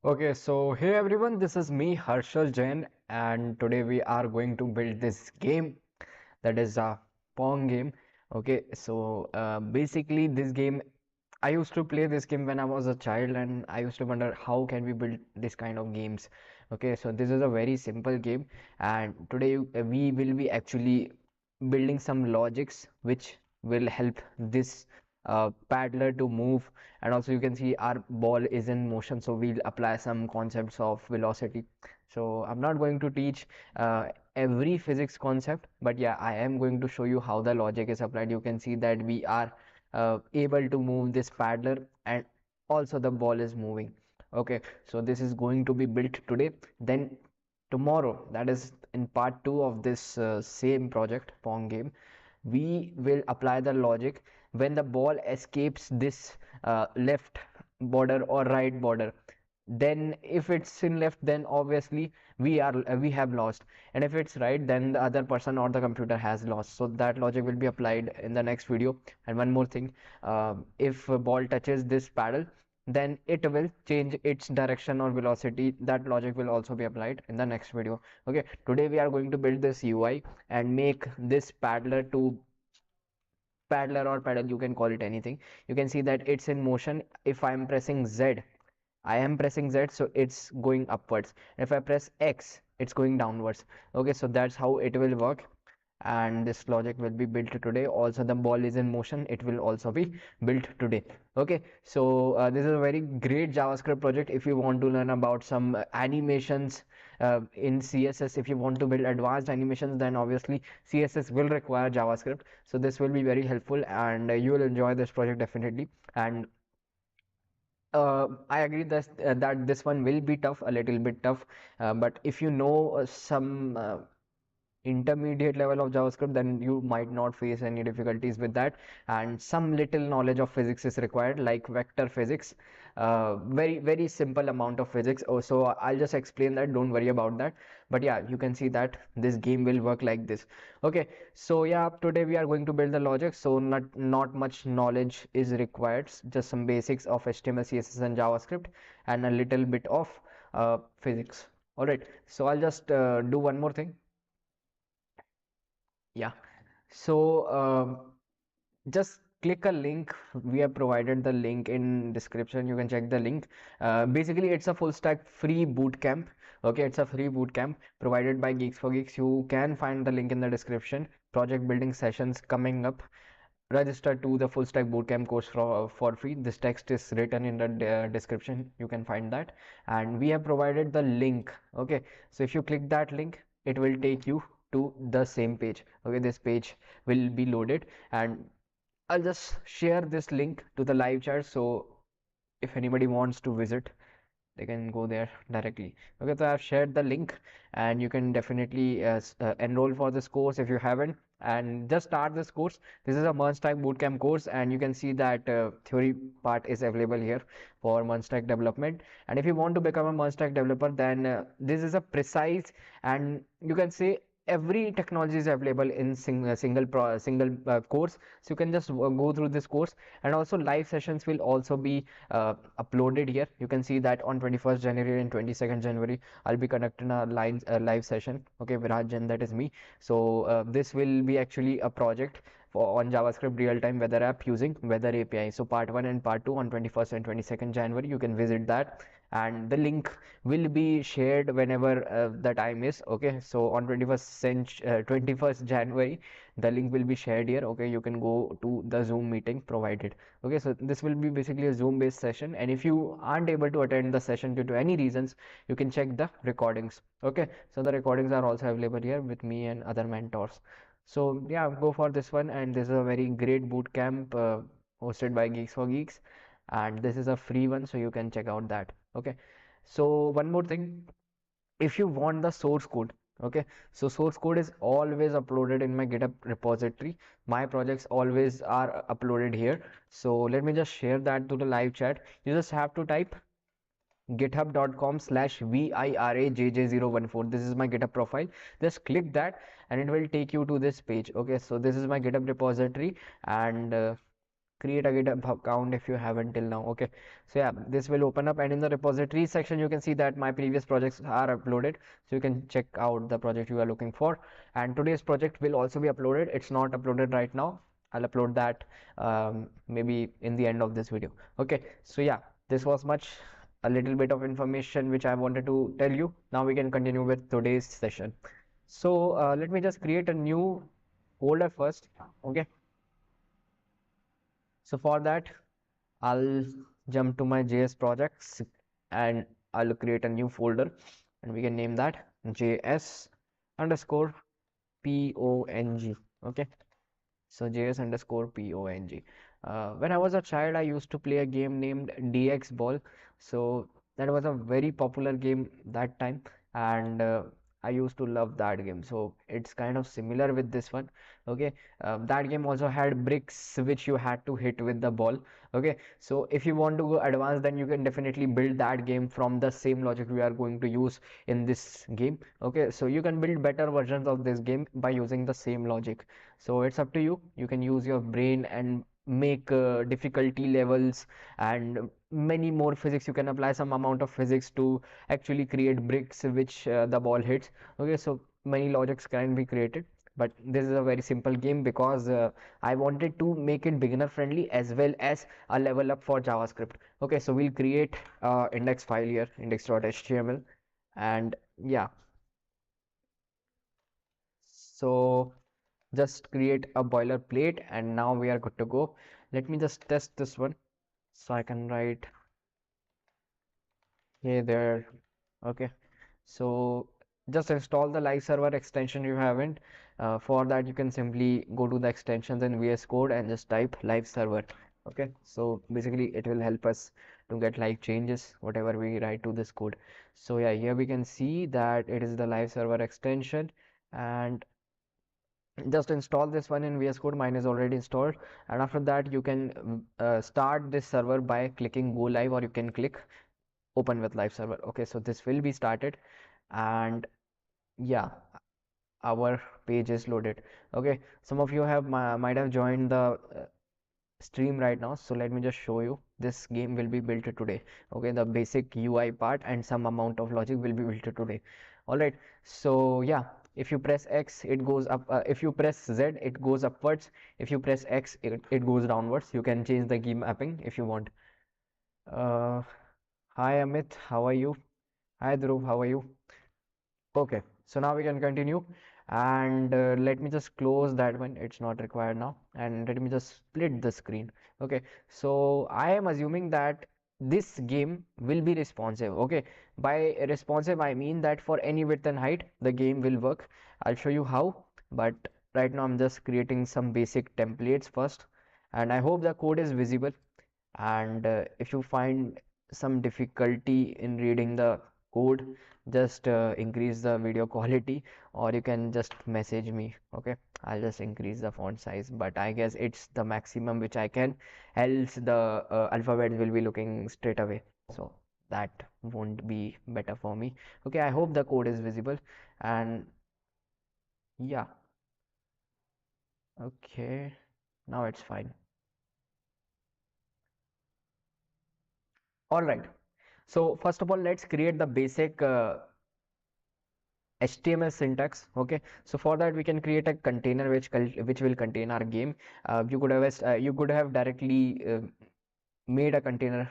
Okay, so hey everyone, this is me Harshal Jain, and today we are going to build this game that is a Pong game. Okay, so basically this game, I used to play this game when I was a child, and I used to wonder how can we build this kind of games. Okay, so this is a very simple game, and today we will be actually building some logics which will help this paddler to move. And also you can see our ball is in motion, so we'll apply some concepts of velocity. So I'm not going to teach every physics concept, but yeah, I am going to show you how the logic is applied. You can see that we are able to move this paddler, and also the ball is moving. Okay, so this is going to be built today. Then tomorrow, that is in part 2 of this same project Pong game, we will apply the logic when the ball escapes this left border or right border. Then if it's in left, then obviously we have lost, and if it's right, then the other person or the computer has lost. So that logic will be applied in the next video. And one more thing, if a ball touches this paddle, then it will change its direction or velocity. That logic will also be applied in the next video. Okay, today we are going to build this UI and make this paddler or pedal, you can call it anything. You can see that it's in motion. If I'm pressing Z, I am pressing Z, so it's going upwards. If I press X, it's going downwards. Okay, so that's how it will work, and this logic will be built today. Also, the ball is in motion, it will also be built today. Okay, so this is a very great JavaScript project. If you want to learn about some animations in CSS, if you want to build advanced animations, then obviously CSS will require JavaScript. So this will be very helpful, and you will enjoy this project definitely. And I agree that this one will be tough, a little bit tough, but if you know some intermediate level of JavaScript, then you might not face any difficulties with that. And some little knowledge of physics is required, like vector physics. Very simple amount of physics. Oh, so I'll just explain that. Don't worry about that. But yeah, you can see that this game will work like this. Okay, so yeah, today we are going to build the logic. So not much knowledge is required. Just some basics of HTML, CSS, and JavaScript, and a little bit of physics. All right. So I'll just do one more thing. Yeah, so just click a link. We have provided the link in description. You can check the link. Basically, it's a full stack free bootcamp. Okay, it's a free bootcamp provided by Geeks4Geeks. You can find the link in the description. Project building sessions coming up. Register to the full stack bootcamp course for free. This text is written in the description. You can find that, and we have provided the link. Okay, so if you click that link, it will take you to the same page. Okay, this page will be loaded, and I'll just share this link to the live chat, so if anybody wants to visit, they can go there directly. Okay, so I've shared the link, and you can definitely enroll for this course if you haven't, and just start this course. This is a Munstack bootcamp course, and you can see that theory part is available here for Munstack development. And if you want to become a Munstack developer, then this is a precise, and you can say every technology is available in single course. So you can just go through this course, and also live sessions will also be uploaded here. You can see that on 21st January and 22nd January, I'll be conducting a live session. Okay, Virajan, that is me. So this will be actually a project on JavaScript real-time weather app using weather API. So part 1 and part 2 on 21st and 22nd January, you can visit that, and the link will be shared whenever the time is. Okay, so on 21st January, the link will be shared here. Okay, you can go to the Zoom meeting provided. Okay, so this will be basically a Zoom based session, and if you aren't able to attend the session due to any reasons, you can check the recordings. Okay, so the recordings are also available here with me and other mentors. So yeah, go for this one, and this is a very great boot camp hosted by Geeks4Geeks, and this is a free one, so you can check out that. Okay, so one more thing, if you want the source code, okay, so source code is always uploaded in my GitHub repository. My projects always are uploaded here, so let me just share that to the live chat. You just have to type github.com/virajj014. This is my GitHub profile. Just click that, and it will take you to this page. Okay, so this is my GitHub repository, and create a GitHub account if you haven't till now. Okay, so yeah, this will open up, and in the repository section you can see that my previous projects are uploaded, so you can check out the project you are looking for. And today's project will also be uploaded. It's not uploaded right now. I'll upload that maybe in the end of this video. Okay, so yeah, this was a little bit of information which I wanted to tell you. Now we can continue with today's session. So let me just create a new folder first. Okay, so for that I'll jump to my JS projects and I'll create a new folder, and we can name that JS underscore PONG. Okay, so JS underscore PONG. When I was a child, I used to play a game named DX Ball. So that was a very popular game that time, and I used to love that game. So it's kind of similar with this one. Okay, that game also had bricks which you had to hit with the ball. Okay, so if you want to go advanced, then you can definitely build that game from the same logic we are going to use in this game. Okay, so you can build better versions of this game by using the same logic. So it's up to you. You can use your brain and make difficulty levels and many more physics. You can apply some amount of physics to actually create bricks which the ball hits. Okay, so many logics can be created, but this is a very simple game because I wanted to make it beginner friendly as well as a level up for JavaScript. Okay, so we'll create index file here, index.html, and yeah, so just create a boilerplate, and now we are good to go. Let me just test this one. So I can write, hey there. Okay, so just install the live server extension you haven't. For that you can simply go to the extensions in VS Code and just type live server. Okay, so basically it will help us to get live changes whatever we write to this code. So yeah, here we can see that it is the live server extension, and just install this one in VS Code. Mine is already installed, and after that you can start this server by clicking go live, or you can click open with live server. Okay, so this will be started, and yeah, our page is loaded. Okay, some of you might have joined the stream right now, so let me just show you. This game will be built today. Okay, the basic UI part and some amount of logic will be built today. All right, so yeah, if you press X it goes up, if you press Z it goes upwards, if you press X it goes downwards. You can change the key mapping if you want. uh, Hi Amit, how are you? Hi Dhruv, how are you? Okay, so now we can continue, and let me just close that one. It's not required now, and let me just split the screen. Okay, so I am assuming that this game will be responsive. Okay, by responsive I mean that for any width and height the game will work. I'll show you how, but right now I'm just creating some basic templates first, and I hope the code is visible. And if you find some difficulty in reading the code, just increase the video quality, or you can just message me. Okay, I'll just increase the font size, but I guess it's the maximum which I can, else the alphabets will be looking straight away, so that won't be better for me. Okay, I hope the code is visible, and yeah, okay, now it's fine. All right, so first of all let's create the basic HTML syntax. Okay, so for that we can create a container which will contain our game. You could have directly made a container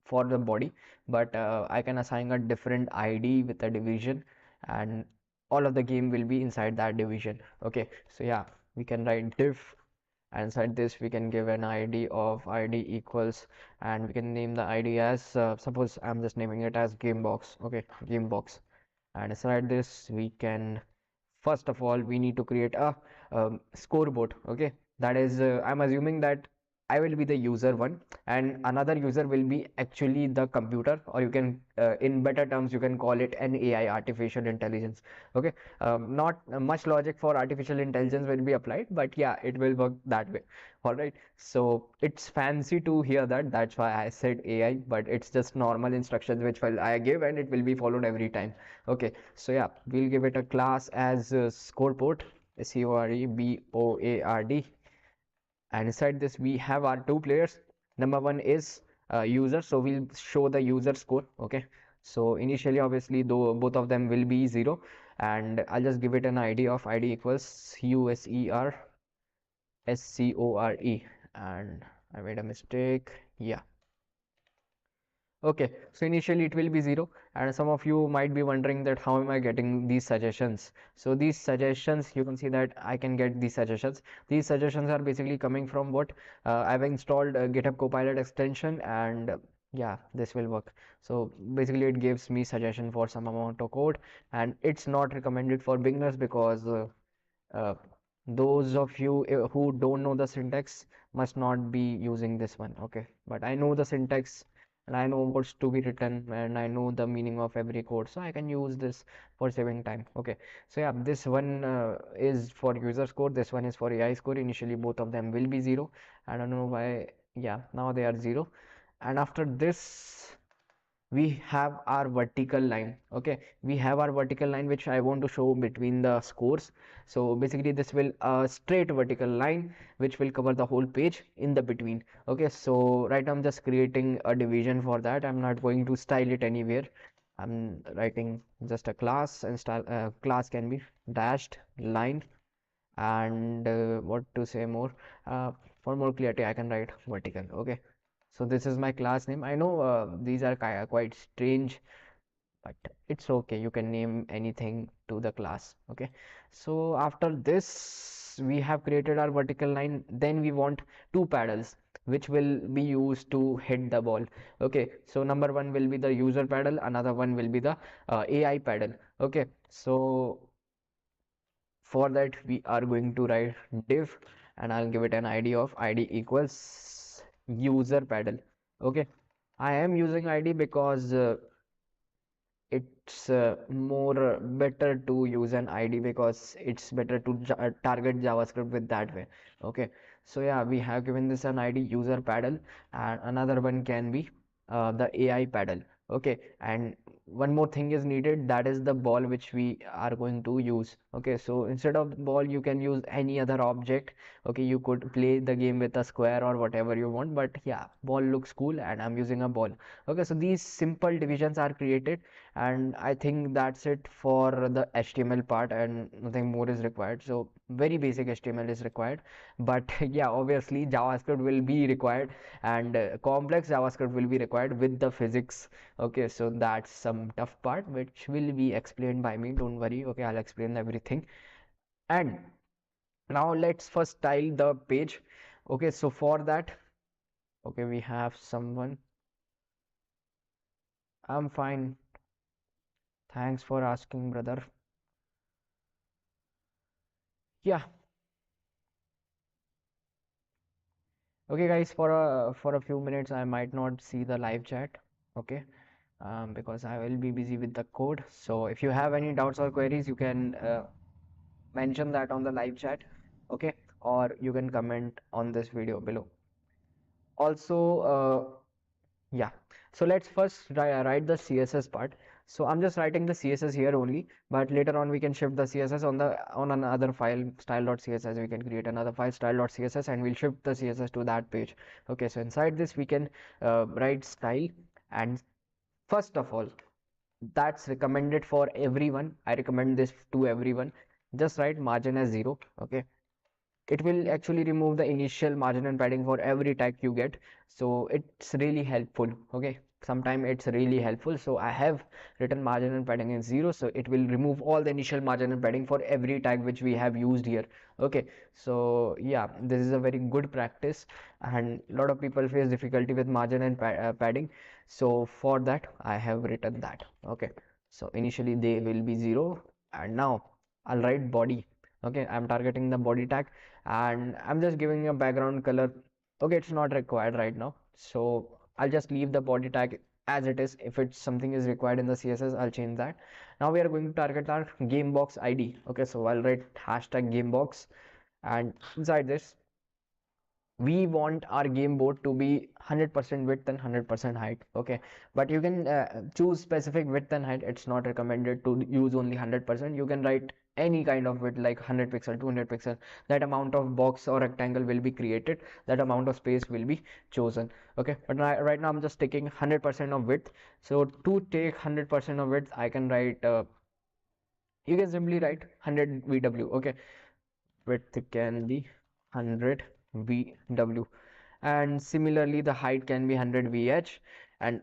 for the body, but I can assign a different ID with a division, and all of the game will be inside that division. Okay, so yeah, we can write div, and inside this we can give an ID of ID equals, and we can name the ID as suppose I'm just naming it as gamebox. Okay, gamebox, and inside this we can, first of all we need to create a scoreboard. Okay, that is I'm assuming that I will be the user one, and another user will be actually the computer, or you can in better terms you can call it an AI, artificial intelligence. Okay, not much logic for artificial intelligence will be applied, but yeah, it will work that way. All right, so it's fancy to hear that, that's why I said AI, but it's just normal instructions which will I give, and it will be followed every time. Okay, so yeah, we'll give it a class as scoreboard, Scoreboard, and inside this we have our two players. Number one is user, so we'll show the user score. Okay, so initially obviously though both of them will be 0, and I'll just give it an ID of ID equals USER SCORE, and I made a mistake. Yeah. Okay, so initially it will be 0, and some of you might be wondering that how am I getting these suggestions. So these suggestions, you can see that I can get these suggestions. These suggestions are basically coming from what I've installed a GitHub Copilot extension, and yeah, this will work. So basically it gives me suggestion for some amount of code, and it's not recommended for beginners because uh, those of you who don't know the syntax must not be using this one. Okay, but I know the syntax and I know what's to be written and I know the meaning of every code, so I can use this for saving time. Okay, so yeah, this one is for user score, this one is for AI score. Initially both of them will be 0. I don't know why. Yeah, now they are 0, and after this we have our vertical line. Okay, we have our vertical line which I want to show between the scores. So basically this will a straight vertical line which will cover the whole page in the between. Okay, so right now I'm just creating a division for that. I'm not going to style it anywhere. I'm writing just a class, and style class can be dashed line, and what to say more, uh, for more clarity I can write vertical. Okay, so this is my class name. I know these are quite strange, but it's okay, you can name anything to the class. Okay, so after this we have created our vertical line, then we want two paddles which will be used to hit the ball. Okay, so number one will be the user paddle, another one will be the AI paddle. Okay, so for that we are going to write div, and I'll give it an ID of ID equals user paddle. Okay, I am using ID because it's more better to use an ID because it's better to target JavaScript with that way. Okay, so yeah, we have given this an ID user paddle, and another one can be the AI paddle. Okay, and one more thing is needed, that is the ball which we are going to use. Okay, so instead of ball you can use any other object. Okay, you could play the game with a square or whatever you want, but yeah, ball looks cool and I'm using a ball. Okay, so these simple divisions are created, and I think that's it for the HTML part, and nothing more is required. So very basic HTML is required, but yeah, obviously JavaScript will be required, and complex JavaScript will be required with the physics. Okay, so that's some tough part which will be explained by me, don't worry. Okay, I'll explain everything. And now let's first style the page. Okay, so for that, okay, we have someone. I'm fine, thanks for asking, brother. Yeah. Okay, guys, for a few minutes I might not see the live chat. Okay, because I will be busy with the code. So if you have any doubts or queries, you can mention that on the live chat. Okay, or you can comment on this video below. Also, yeah. So let's first write the CSS part. So I'm just writing the CSS here only, but later on we can shift the CSS on another file, style.css. We can create another file, style.css, and we'll shift the CSS to that page. Okay, so inside this we can write style, and first of all, that's recommended for everyone. I recommend this to everyone. Just write margin as 0. Okay, it will actually remove the initial margin and padding for every tag you get, so it's really helpful. Okay, sometimes it's really helpful. So I have written margin and padding is 0, so it will remove all the initial margin and padding for every tag which we have used here. Okay, so yeah, this is a very good practice, and a lot of people face difficulty with margin and padding. So for that I have written that. Okay, so initially they will be 0, and now I'll write body. Okay, I'm targeting the body tag, and I'm just giving a background color. Okay, it's not required right now, so I'll just leave the body tag as it is. If it's something is required in the CSS, I'll change that. Now we are going to target our game box ID. Okay, so I'll write hashtag game box, and inside this we want our game board to be 100% width and 100% height. Okay, but you can choose specific width and height. It's not recommended to use only 100%. You can write any kind of width like 100 pixel, 200 pixel, that amount of box or rectangle will be created, that amount of space will be chosen. Okay, but right now I'm just taking 100% of width. So to take 100% of width, I can write you can simply write 100 VW. Okay, width can be 100 VW, and similarly the height can be 100 VH, and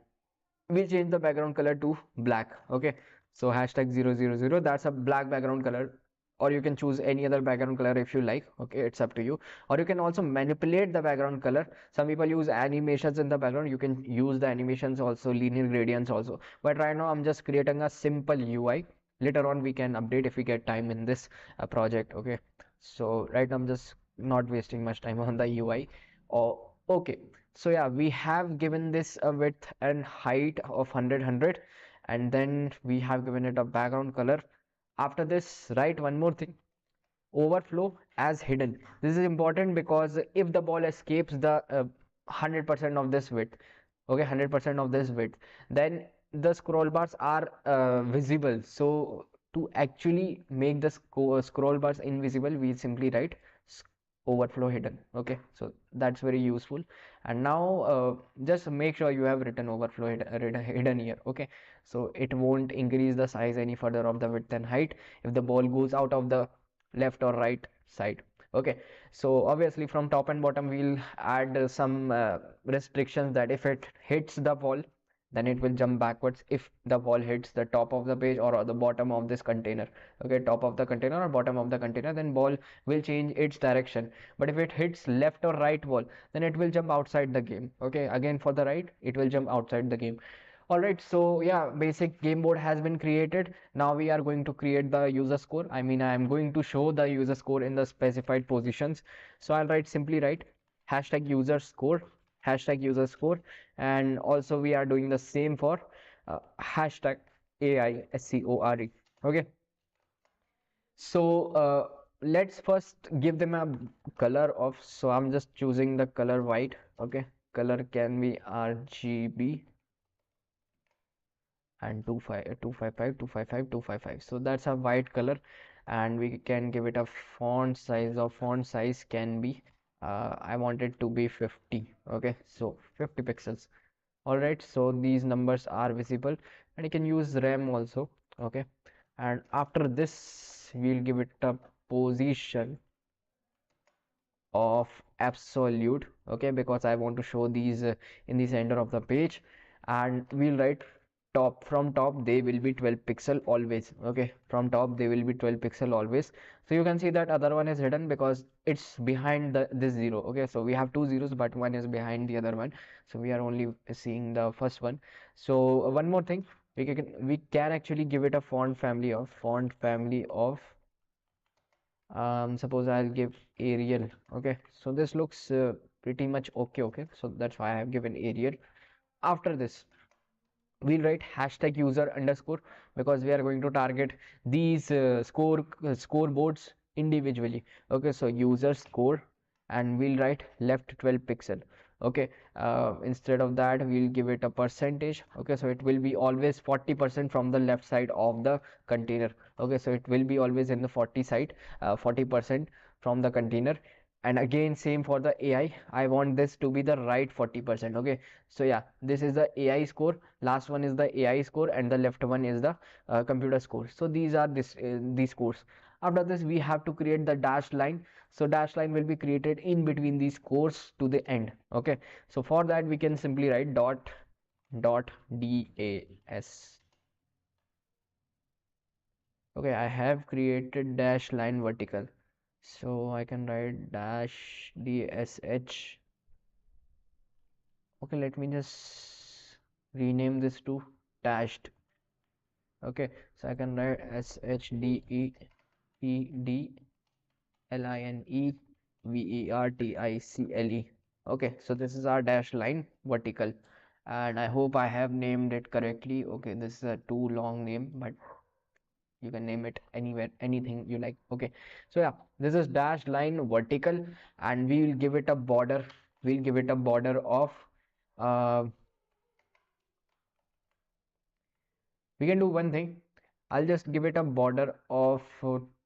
we change the background color to black. Okay, so hashtag 000, that's a black background color, or you can choose any other background color if you like. Okay, it's up to you. Or you can also manipulate the background color. Some people use animations in the background. You can use the animations also, linear gradients also, but right now I'm just creating a simple UI. Later on we can update if we get time in this project. Okay, so right now I'm just not wasting much time on the UI. Oh, okay. So yeah, we have given this a width and height of 100, and then we have given it a background color. After this, write one more thing: overflow as hidden. This is important because if the ball escapes the 100% of this width, okay, 100% of this width, then the scroll bars are visible. So to actually make the scroll bars invisible, we simply write overflow hidden. Okay, so that's very useful. And now just make sure you have written overflow hidden here. Okay, so it won't increase the size any further of the width and height if the ball goes out of the left or right side. Okay, so obviously from top and bottom we'll add some restrictions that if it hits the ball, then it will jump backwards. If the ball hits the top of the page or the bottom of this container, okay, top of the container or bottom of the container, then ball will change its direction. But if it hits left or right wall, then it will jump outside the game. Okay, again for the right, it will jump outside the game. Alright, so yeah, basic game board has been created. Now we are going to create the user score. I mean, I am going to show the user score in the specified positions. So I'll simply write hashtag user score, hashtag user score, and also we are doing the same for hashtag AI SCORE. Okay, so let's first give them a color of, so I'm just choosing the color white. Okay, color can be RGB and 255, so that's a white color. And we can give it a font size, of font size can be I want it to be 50. Okay, so 50 pixels. All right, so these numbers are visible, and you can use RAM also. Okay, and after this we'll give it a position of absolute. Okay, because I want to show these in the center of the page. And we'll write top, from top they will be 12 pixel always. Okay, from top they will be 12 pixel always. So you can see that other one is hidden because it's behind this zero. Okay, so we have two zeros but one is behind the other one, so we are only seeing the first one. So one more thing, we can actually give it a font family of suppose I'll give Arial. Okay, so this looks pretty much okay, so that's why I have given Arial. After this we'll write hashtag user underscore, because we are going to target these scoreboards individually. Okay, so user score, and we'll write left 12 pixel. Okay, instead of that we'll give it a percentage. Okay, so it will be always 40% from the left side of the container. Okay, so it will be always in the 40 side, 40% from the container. And again same for the AI, I want this to be the right 40%. Okay, so yeah, this is the AI score, last one is the AI score, and the left one is the computer score. So these are these scores. After this we have to create the dashed line. So dashed line will be created in between these scores to the end. Okay, so for that we can simply write dot das. Okay, I have created dash line vertical, so I can write dash dsh. Okay, let me just rename this to dashed. Okay, so I can write SHDEPDLINEVERTICLE. Okay, so this is our dash line vertical, and I hope I have named it correctly. Okay, this is a too long name, but you can name it anywhere, anything you like. Okay, so yeah, this is dash line vertical, and we will give it a border. We'll give it a border of uh, we can do one thing. I'll just give it a border of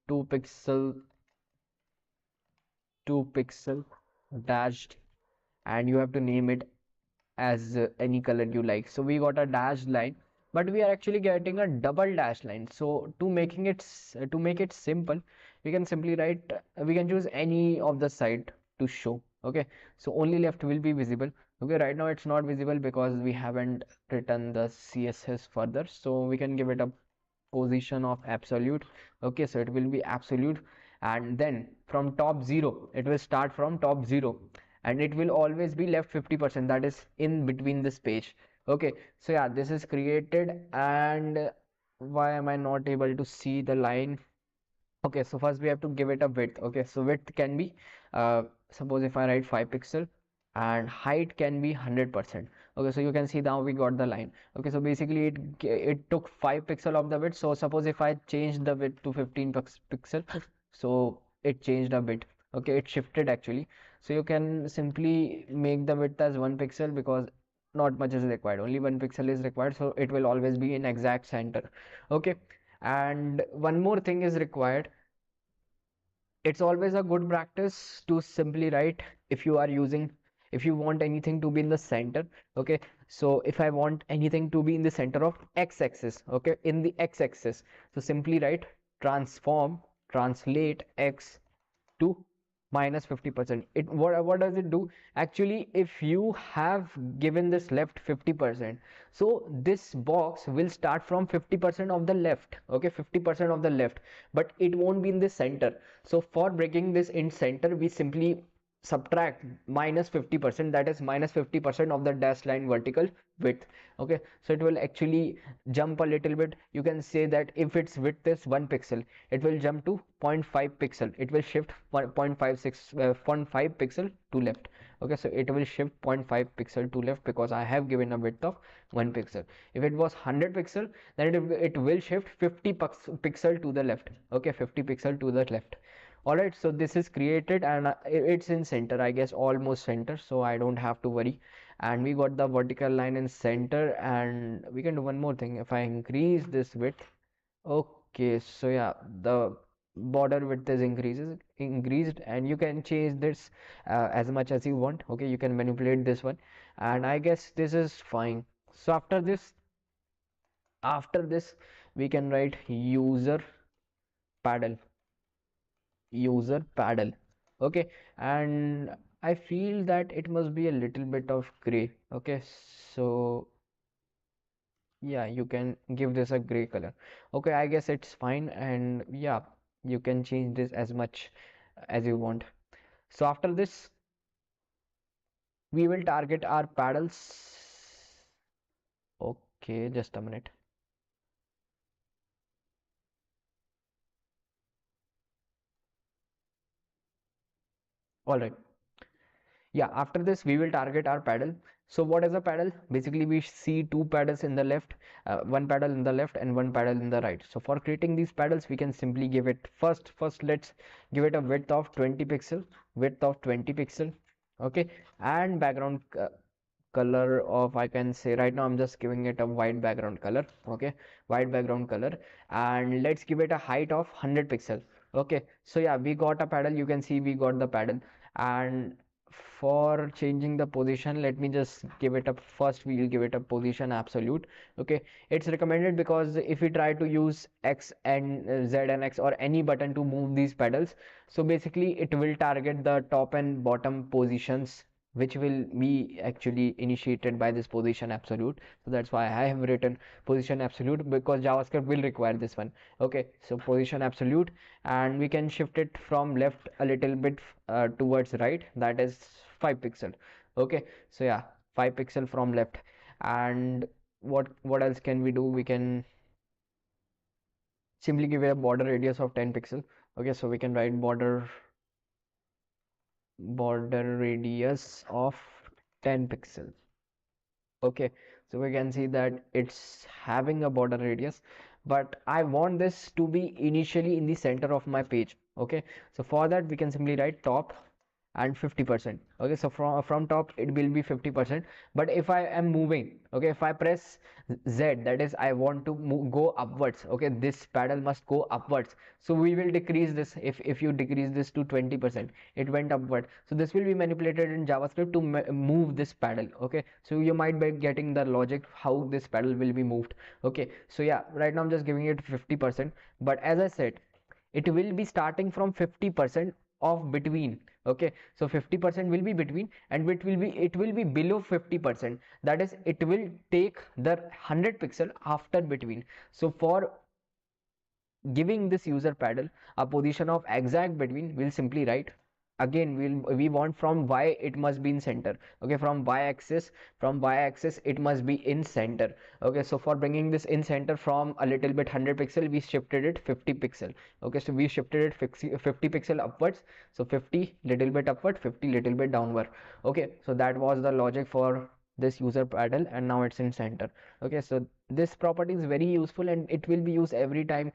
2 pixel 2 pixel dashed, and you have to name it as any color you like. So we got a dashed line, but we are actually getting a double dash line. So to make it simple, we can simply write we can choose any of the side to show. Okay, so only left will be visible. Okay, right now it's not visible because we haven't written the CSS further, so we can give it a position of absolute. Okay, so it will be absolute, and then from top 0 it will start from top 0, and it will always be left 50%, that is in between this page. Okay, so yeah, this is created. And why am I not able to see the line? Okay, so first we have to give it a width. Okay, so width can be suppose if I write 5 pixel, and height can be 100%. Okay, so you can see now we got the line. Okay, so basically it took 5 pixel of the width. So suppose if I change the width to 15 pixel, so it changed a bit. Okay, it shifted actually. So you can simply make the width as 1 pixel because not much is required, only 1 pixel is required, so it will always be in exact center. Okay, and one more thing is required. It's always a good practice to simply write, if you are using, if you want anything to be in the center. Okay, so if I want anything to be in the center of x-axis, okay, in the x-axis, so simply write transform translate x to minus 50%. It what does it do? Actually, if you have given this left 50%, so this box will start from 50% of the left. Okay, 50% of the left, but it won't be in the center. So for breaking this in center, we simply subtract minus 50%, that is minus 50% of the dash line vertical width. Okay, so it will actually jump a little bit. You can say that if its width is 1 pixel, it will jump to 0.5 pixel. It will shift 1.56 0.5 pixel to left. Okay, so it will shift 0.5 pixel to left because I have given a width of 1 pixel. If it was 100 pixel, then it will shift 50 pixel to the left. Okay, 50 pixel to the left. Alright, so this is created, and it's in center, I guess almost center, so I don't have to worry. And we got the vertical line in center, and we can do one more thing. If I increase this width, okay, so yeah, the border width is increased, and you can change this as much as you want. Okay, you can manipulate this one, and I guess this is fine. So after this we can write paddle user paddle. Okay, and I feel that it must be a little bit of gray. Okay, so yeah, you can give this a gray color. Okay, I guess it's fine, and yeah, you can change this as much as you want. So after this we will target our paddles. Okay, just a minute. All right, yeah, after this we will target our paddle. So what is a paddle? Basically we see two paddles in the left, one paddle in the left and one paddle in the right. So for creating these paddles, we can simply give it first let's give it a width of 20 pixel, okay, and background color of, I can say right now I'm just giving it a white background color. Okay, white background color, and let's give it a height of 100 pixel. Okay, so yeah, we got a paddle. You can see we got the paddle. And for changing the position, let me just give it a, first we will give it a position absolute. Okay, it's recommended because if we try to use X and Z and X or any button to move these pedals, so basically it will target the top and bottom positions, which will be actually initiated by this position absolute. So that's why I have written position absolute, because JavaScript will require this one. Okay, so position absolute, and we can shift it from left a little bit towards right, that is 5 pixel. Okay, so yeah, 5 pixel from left. And what else can we do? We can simply give it a border radius of 10 pixel. Okay, so we can write border radius of 10 pixels. Okay, so we can see that it's having a border radius, but I want this to be initially in the center of my page. Okay, so for that we can simply write top and 50%. Okay, so from top it will be 50%. But if I am moving, okay, if I press Z, that is I want to move, go upwards, okay, this paddle must go upwards, so we will decrease this. If you decrease this to 20%, it went upward, so this will be manipulated in JavaScript to move this paddle. Okay, so you might be getting the logic how this paddle will be moved. Okay, so yeah, right now I'm just giving it 50%, but as I said, it will be starting from 50% of between. Okay, so 50% will be between, and it will be below 50%, that is it will take the 100 pixel after between. So for giving this user paddle a position of exact between, we'll simply write, again we want from y it must be in center. Okay, from y axis it must be in center. Okay, so for bringing this in center from a little bit 100 pixel, we shifted it 50 pixel. Okay, so we shifted it 50 pixel upwards, so 50 little bit upward, 50 little bit downward. Okay, so that was the logic for this user paddle, and now it's in center. Okay, so this property is very useful, and it will be used every time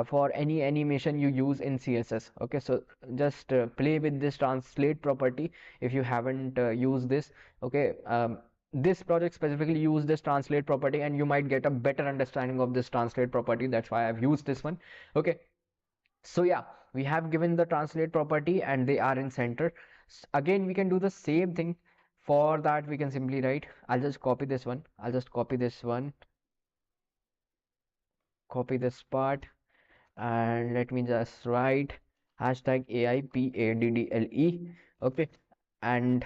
for any animation you use in CSS. Okay, so just play with this translate property if you haven't used this. Okay, this project specifically use this translate property, and you might get a better understanding of this translate property. That's why I've used this one. Okay, so yeah, we have given the translate property and they are in center. Again, we can do the same thing. For that, we can simply write, I'll just copy this one, I'll just copy this one, copy this part, and let me just write hashtag AIPADDLE. Okay, and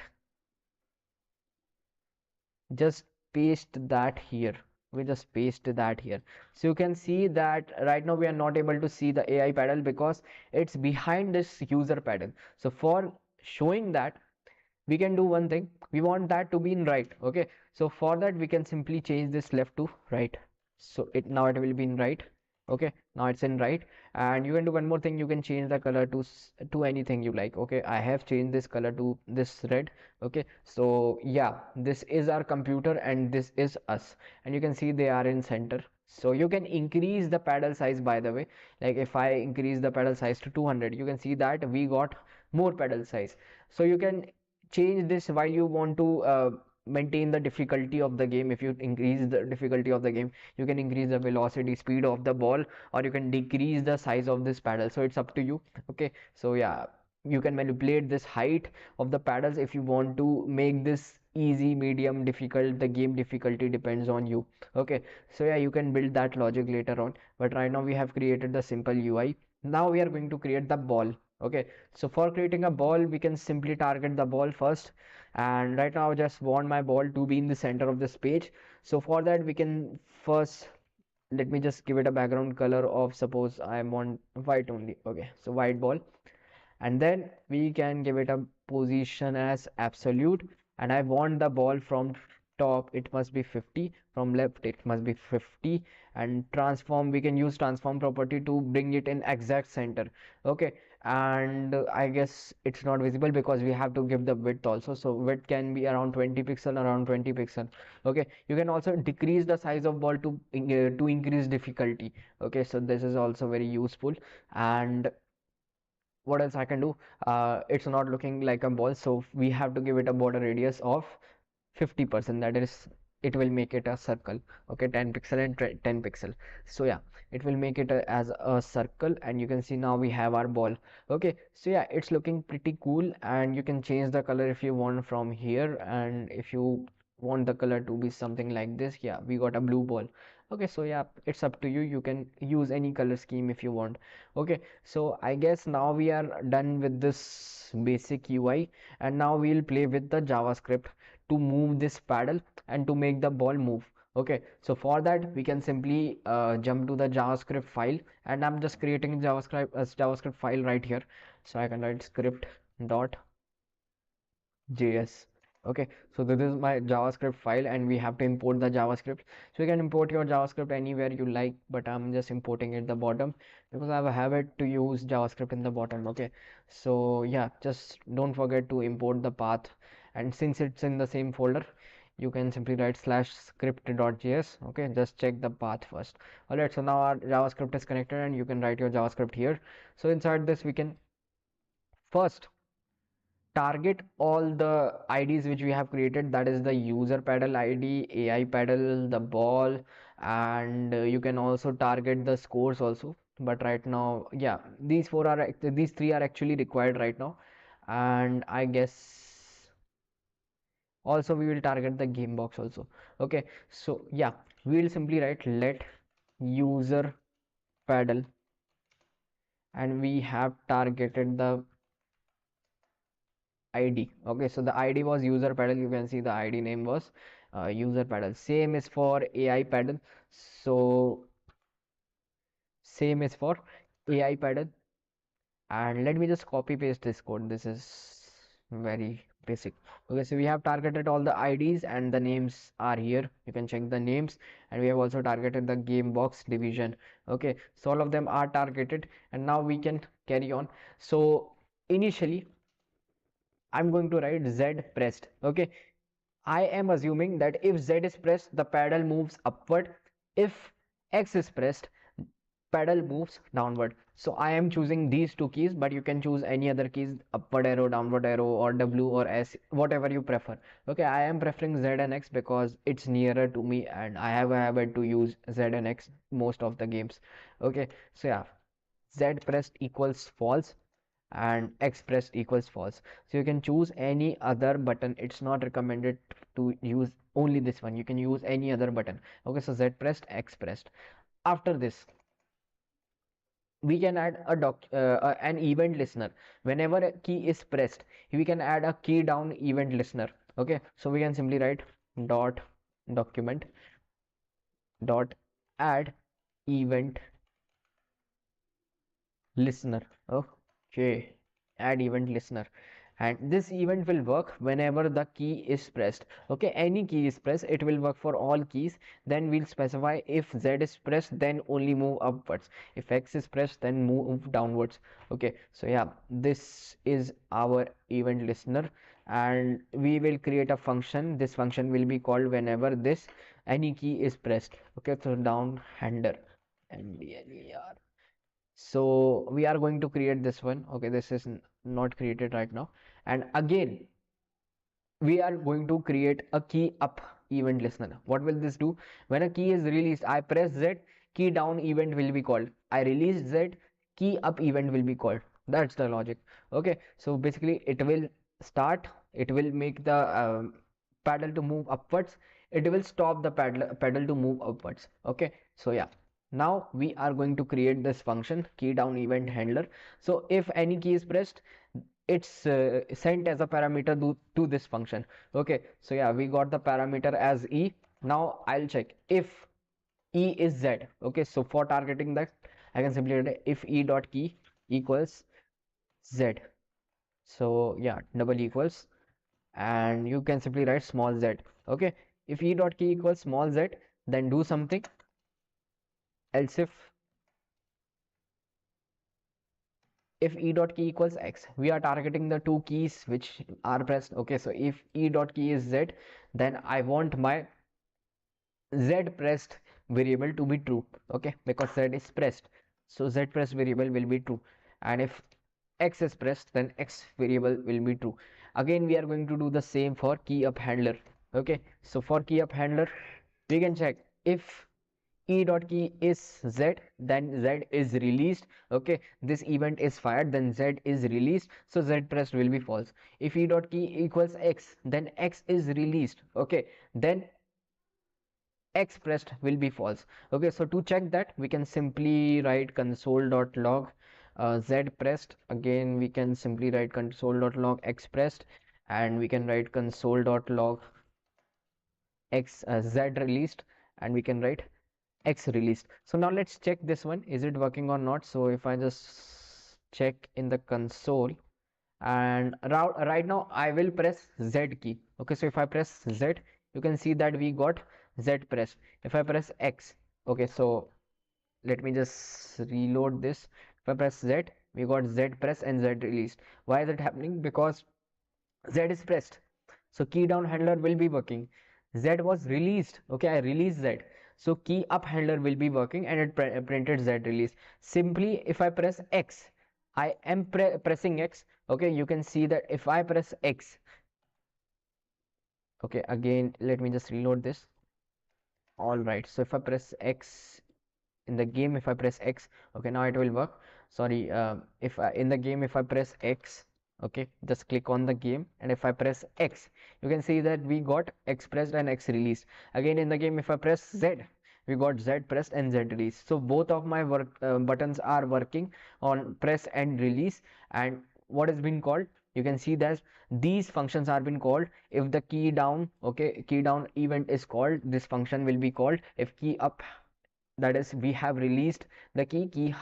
just paste that here. We just paste that here, so you can see that right now we are not able to see the AI paddle because it's behind this user paddle. So for showing that, we can do one thing. We want that to be in right. Okay, so for that we can simply change this left to right, so it will be in right. Okay, now it's in right. And you can do one more thing, you can change the color to anything you like. Okay, I have changed this color to this red. Okay, so yeah, this is our computer and this is us, and you can see they are in center. So you can increase the paddle size, by the way. Like if I increase the paddle size to 200, you can see that we got more paddle size. So you can change this while you want to maintain the difficulty of the game. If you increase the difficulty of the game, you can increase the velocity speed of the ball, or you can decrease the size of this paddle, so it's up to you. Okay, so yeah, you can manipulate this height of the paddles if you want to make this easy, medium, difficult. The game difficulty depends on you. Okay, so yeah, you can build that logic later on, but right now we have created the simple UI. Now we are going to create the ball. Okay, so for creating a ball, we can simply target the ball first, and right now I just want my ball to be in the center of this page. So for that, we can first, let me just give it a background color of, suppose I want white only. Okay, so white ball, and then we can give it a position as absolute, and I want the ball from top it must be 50, from left it must be 50, and transform, we can use transform property to bring it in exact center. Okay, and I guess it's not visible because we have to give the width also, so width can be around 20 pixel, around 20 pixel. Okay, you can also decrease the size of ball to increase difficulty. Okay, so this is also very useful. And what else I can do? It's not looking like a ball, so we have to give it a border radius of 50%. That is, it will make it a circle. Okay, 10 pixel and 10 pixel. So yeah, it will make it as a circle, and you can see now we have our ball. Okay, so yeah, it's looking pretty cool, and you can change the color if you want from here, and if you want the color to be something like this, yeah, we got a blue ball. Okay, so yeah, it's up to you. You can use any color scheme if you want. Okay, so I guess now we are done with this basic UI, and now we'll play with the JavaScript to move this paddle and to make the ball move. Okay, so for that we can simply jump to the JavaScript file, and I'm just creating JavaScript file right here. So I can write script dot JS. Okay, so this is my JavaScript file, and we have to import the JavaScript. So you can import your JavaScript anywhere you like, but I'm just importing it the bottom because I have a habit to use JavaScript in the bottom. Okay, so yeah, just don't forget to import the path, and since it's in the same folder, you can simply write slash script.js. Okay, just check the path first. Alright, so now our JavaScript is connected, and you can write your JavaScript here. So inside this we can first target all the IDs which we have created, that is the user paddle ID, AI paddle, the ball, and you can also target the scores also. But right now, yeah, these three are actually required right now, and I guess also we will target the game box also. Okay, so yeah, we will simply write let user paddle, and we have targeted the ID. Okay, so the ID was user paddle. You can see the ID name was user paddle. Same is for AI paddle. So same is for AI paddle. And let me just copy paste this code. This is very basic. Okay, so we have targeted all the IDs and the names are here. You can check the names, and we have also targeted the game box division. Okay, so all of them are targeted, and now we can carry on. So initially I'm going to write Z pressed. Okay, I am assuming that if Z is pressed, the paddle moves upward. If X is pressed, paddle moves downward. So I am choosing these two keys, but you can choose any other keys, upward arrow, downward arrow, or W or S, whatever you prefer. Okay, I am preferring Z and X because it's nearer to me and I have a habit to use Z and X most of the games. Okay, so yeah, Z pressed equals false and X pressed equals false. So you can choose any other button. It's not recommended to use only this one. You can use any other button. Okay, so Z pressed, X pressed. After this, we can add an event listener. Whenever a key is pressed, we can add a key down event listener. Okay, so we can simply write dot document dot add event listener. Okay, add event listener, and this event will work whenever the key is pressed. Okay, any key is pressed, it will work for all keys. Then we'll specify if Z is pressed, then only move upwards. If X is pressed, then move downwards. Okay, so yeah, this is our event listener, and we will create a function. This function will be called whenever this any key is pressed. Okay, so down hander and so we are going to create this one. Okay, this is not created right now, and again we are going to create a key up event listener. What will this do? When a key is released, I press Z, key down event will be called. I release Z, key up event will be called. That's the logic. Okay, so basically it will start, it will make the paddle to move upwards, it will stop the paddle to move upwards. Okay, so yeah, now we are going to create this function key down event handler. So if any key is pressed, it's sent as a parameter to this function. Okay, so yeah, we got the parameter as E. Now I'll check if E is Z. Okay, so for targeting that, I can simply write if E dot key equals Z. So yeah, double equals, and you can simply write small z. Okay, if E dot key equals small z, then do something. Else if E dot key equals X, we are targeting the two keys which are pressed. Okay, so if E dot key is Z, then I want my Z pressed variable to be true. Okay, because Z is pressed, so Z pressed variable will be true. And if X is pressed, then X variable will be true. Again, we are going to do the same for key up handler. Okay, so for key up handler, we can check if E dot key is Z, then Z is released. Okay, this event is fired, then Z is released, so Z pressed will be false. If E dot key equals X, then X is released. Okay, then X pressed will be false. Okay, so to check that, we can simply write console.log Z pressed. Again, we can simply write console.log X pressed, and we can write console.log X Z released, and we can write X released. So now let's check this one, is it working or not? So if I just check in the console, and right now I will press Z key. Okay, so if I press Z, you can see that we got Z pressed. If I press X, okay, so let me just reload this. If I press Z, we got Z pressed and Z released. Why is it happening? Because Z is pressed, so key down handler will be working. Z was released. Okay, I released Z, so key up handler will be working, and it printed Z release. Simply if I press X, I am pressing X. Okay, you can see that if I press X, okay, again let me just reload this. All right, so if I press X in the game, if I press X, okay, now it will work. Sorry, if I, in the game, if I press X, okay, just click on the game, and if I press X, you can see that we got X pressed and X released. Again in the game, if I press Z, we got Z pressed and Z released. So both of my buttons are working on press and release. And what is being called, you can see that these functions are being called if the key down, okay, key down event is called, this function will be called. If key up, that is we have released the key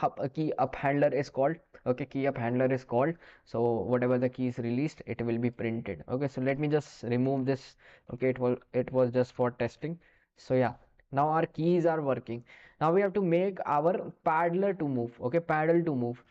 up handler is called. Okay, key up handler is called. So whatever the key is released, it will be printed. Okay, so let me just remove this. Okay, it was just for testing. So yeah, now our keys are working. Now we have to make our paddler to move. Okay, paddle to move.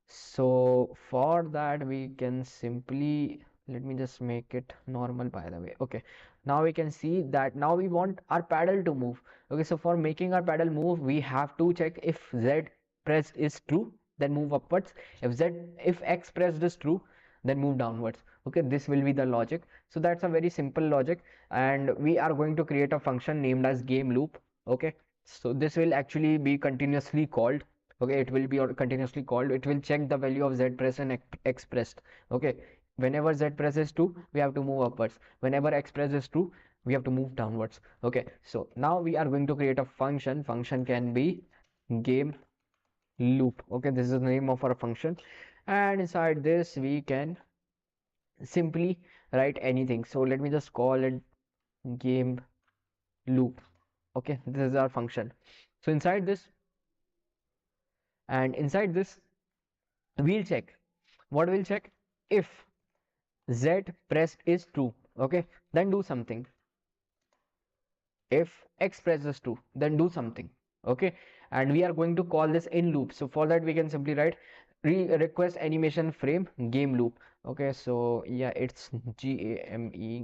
So for that we can simply, let me just make it normal by the way. Okay, now we can see that now we want our paddle to move. Okay, so for making our paddle move, we have to check if Z pressed is true, then move upwards. If X pressed is true, then move downwards. Okay, this will be the logic. So that's a very simple logic, and we are going to create a function named as game loop. Okay, so this will actually be continuously called. Okay, it will be continuously called. It will check the value of Z pressed and X pressed. Okay, whenever Z press is true, we have to move upwards. Whenever X press is true, we have to move downwards. Okay, so now we are going to create a function can be game loop. Okay, this is the name of our function, and inside this we can simply write anything. So let me just call it game loop. Okay, this is our function. So inside this, and inside this we'll check, what we'll check, if Z pressed is true, okay, then do something. If X presses 2, then do something. Okay, and we are going to call this in loop. So for that we can simply write request animation frame game loop. Okay, so yeah, it's GAME.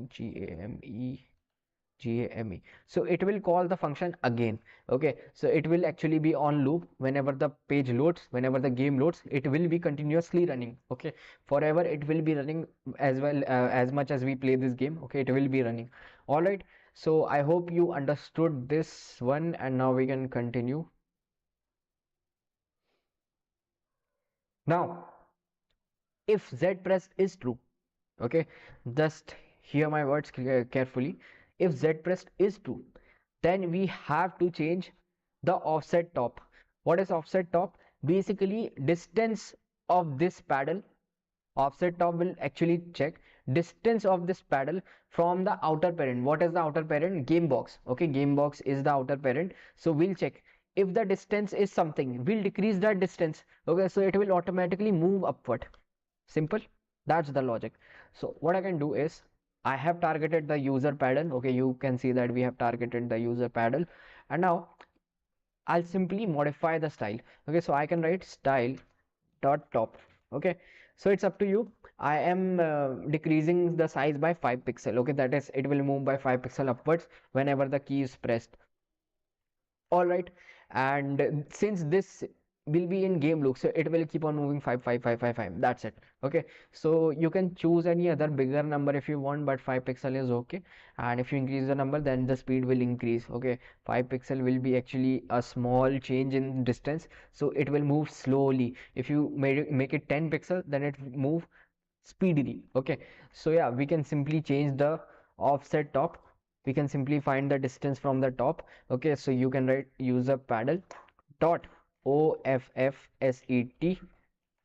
So it will call the function again. Okay, so it will actually be on loop. Whenever the page loads, whenever the game loads, it will be continuously running. Okay, forever it will be running, as well as much as we play this game. Okay, it will be running. All right, so I hope you understood this one, and now we can continue. Now if Z pressed is true, okay, just hear my words carefully. If Z pressed is true, then we have to change the offset top. What is offset top? Basically distance of this paddle. Offset top will actually check distance of this paddle from the outer parent. What is the outer parent? Game box. Okay, game box is the outer parent. So we'll check if the distance is something, we'll decrease that distance. Okay, so it will automatically move upward. Simple. That's the logic. So what I can do is, I have targeted the user paddle. Okay, you can see that we have targeted the user paddle, and now I'll simply modify the style. Okay, so I can write style dot top. Okay, so it's up to you. I am decreasing the size by 5 pixel. Okay, that is, it will move by 5 pixel upwards whenever the key is pressed. All right, and since this will be in game loop, so it will keep on moving 5 5 5 5 5. That's it. Okay, so you can choose any other bigger number if you want, but 5 pixel is okay. And if you increase the number, then the speed will increase. Okay, 5 pixel will be actually a small change in distance, so it will move slowly. If you make it 10 pixel, then it move speedily. Okay, so yeah, we can simply change the offset top. We can simply find the distance from the top. Okay, so you can write user paddle dot offset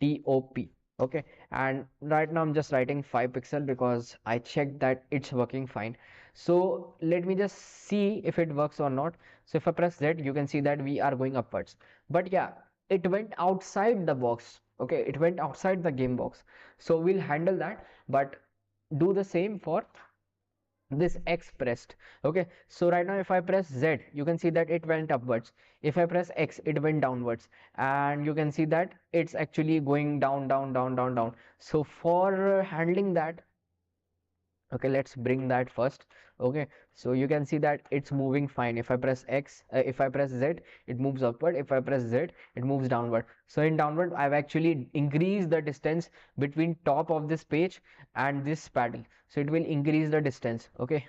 top. Okay, and right now I'm just writing 5 pixel because I checked that it's working fine. So let me just see if it works or not. So if I press Z, you can see that we are going upwards, but yeah, it went outside the box. Okay, it went outside the game box, so we'll handle that, but do the same for this X pressed. Okay, so right now if I press Z, you can see that it went upwards. If I press X, it went downwards, and you can see that it's actually going down down down down down. So for handling that, Okay, let's bring that first. Okay, so you can see that it's moving fine. If I press X, if I press Z, it moves upward. If I press Z, it moves downward. So in downward, I've actually increased the distance between top of this page and this paddle, so it will increase the distance. Okay,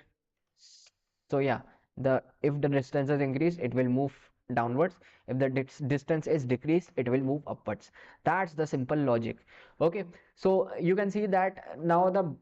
so yeah, the if the distance is increased, it will move downwards. If the distance is decreased, it will move upwards. That's the simple logic. Okay, so you can see that now the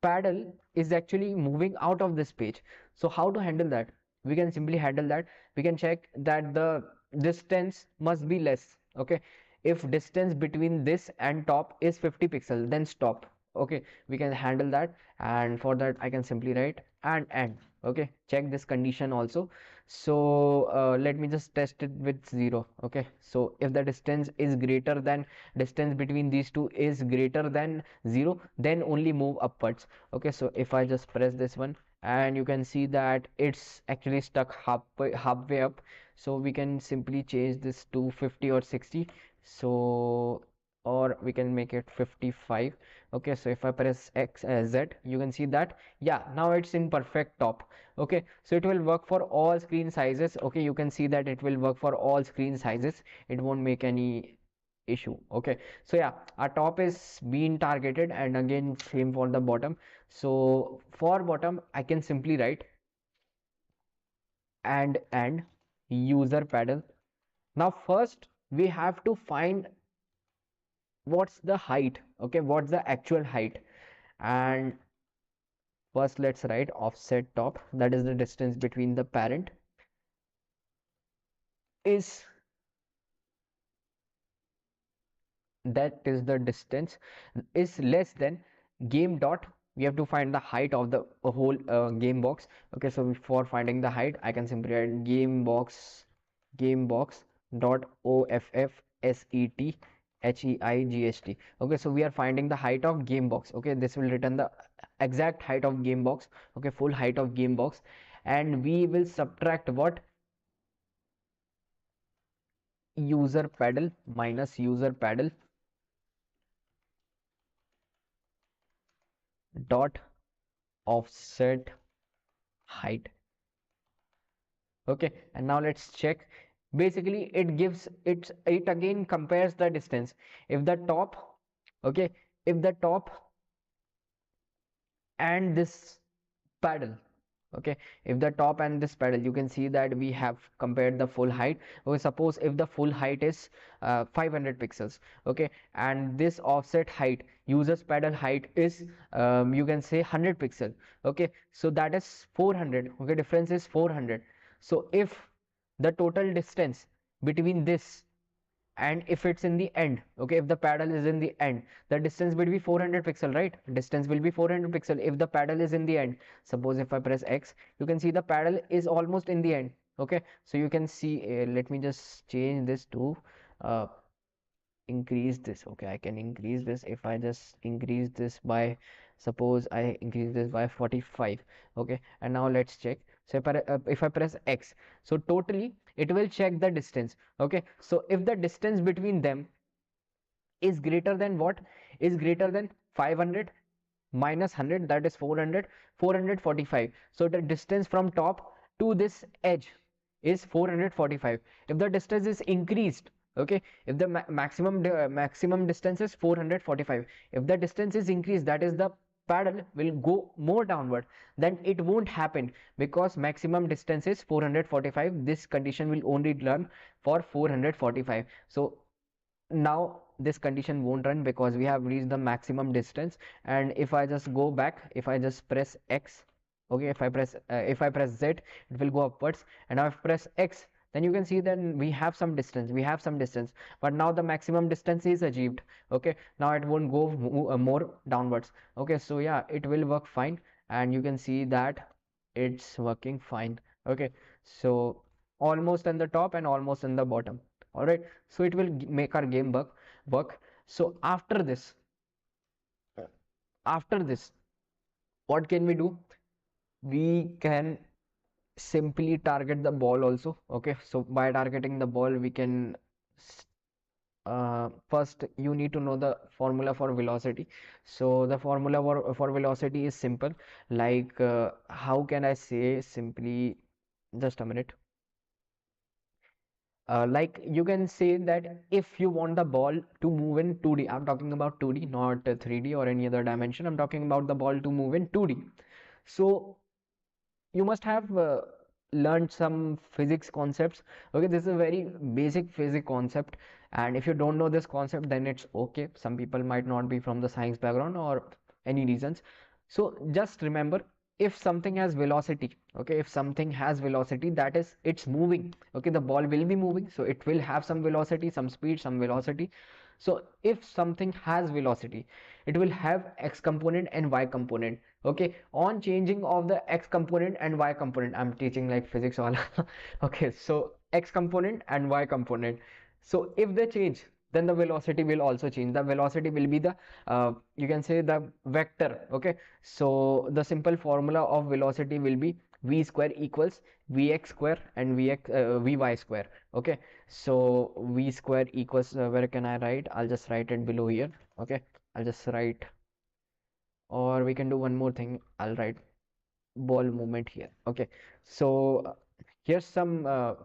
paddle is actually moving out of this page. So how to handle that? We can simply handle that. We can check that the distance must be less. Okay, if distance between this and top is 50 pixels, then stop. Okay, we can handle that, and for that I can simply write and end. Okay, check this condition also. So let me just test it with 0. Okay, so if the distance is greater than, distance between these two is greater than 0, then only move upwards. Okay, so if I just press this one, and you can see that it's actually stuck halfway up, so we can simply change this to 50 or 60. So or we can make it 55. Okay, so if I press Z, you can see that, yeah, now it's in perfect top. Okay, so it will work for all screen sizes. Okay, you can see that it will work for all screen sizes. It won't make any issue. Okay, so yeah, our top is being targeted, and again same for the bottom. So for bottom, I can simply write and user paddle. Now first we have to find what's the height. Okay, what's the actual height? And first let's write offset top, that is the distance between the parent, is, that is the distance, is less than game dot, we have to find the height of the whole game box. Okay, so for finding the height, I can simply write game box dot off set heigst. Okay, so we are finding the height of game box. Okay, this will return the exact height of game box. Okay, full height of game box, and we will subtract what, user paddle minus user paddle dot offset height. Okay, and now let's check. Basically it gives it again compares the distance. If the top, okay, if the top and this paddle, okay, if the top and this paddle, you can see that we have compared the full height. Okay, suppose if the full height is 500 pixels, okay, and this offset height, user's paddle height is you can say 100 pixel. Okay, so that is 400. Okay, difference is 400. So if the total distance between this, and if it's in the end, okay, if the paddle is in the end, the distance will be 400 pixel, right? Distance will be 400 pixel if the paddle is in the end. Suppose if I press X, you can see the paddle is almost in the end. Okay, so you can see, let me just change this to uh, increase this. Okay, I can increase this. If I just increase this by, suppose I increase this by 45. Okay, and now let's check. So if I press X, so totally it will check the distance. Okay, so if the distance between them is greater than what, is greater than 500 minus 100, that is 400, 445. So the distance from top to this edge is 445. If the distance is increased, okay, if the maximum distance is 445, if the distance is increased, that is the paddle will go more downward, then it won't happen, because maximum distance is 445. This condition will only run for 445. So now this condition won't run because we have reached the maximum distance. And if I just go back, if I just press X, okay, if I press Z, it will go upwards, and now if I press X, then you can see that we have some distance, but now the maximum distance is achieved. Okay, now it won't go more downwards. Okay, so yeah, it will work fine, and you can see that it's working fine. Okay, so almost in the top and almost in the bottom. All right, so it will make our game work. So after this, what can we do? We can simply target the ball also. Okay, so by targeting the ball, we can first you need to know the formula for velocity. So the formula for velocity is simple. Like, how can I say simply? Just a minute. Like you can say that if you want the ball to move in 2D, I'm talking about 2D, not 3D or any other dimension. I'm talking about the ball to move in 2D. So you must have learned some physics concepts. Okay, this is a very basic physics concept, and if you don't know this concept, then it's okay. Some people might not be from the science background or any reasons. So just remember, if something has velocity, okay, if something has velocity, that is it's moving. Okay, the ball will be moving, so it will have some velocity, some speed, some velocity. So if something has velocity, it will have x component and y component. Okay, on changing of the x component and y component, I'm teaching like physics all. Okay, so x component and y component, so if they change, then the velocity will also change. The velocity will be the you can say the vector. Okay, so the simple formula of velocity will be v square equals vx square and vy square. Okay, so v square equals, where can I write? I'll just write it below here. Okay, I'll just write, or we can do one more thing. I'll write ball movement here. Okay, so here's some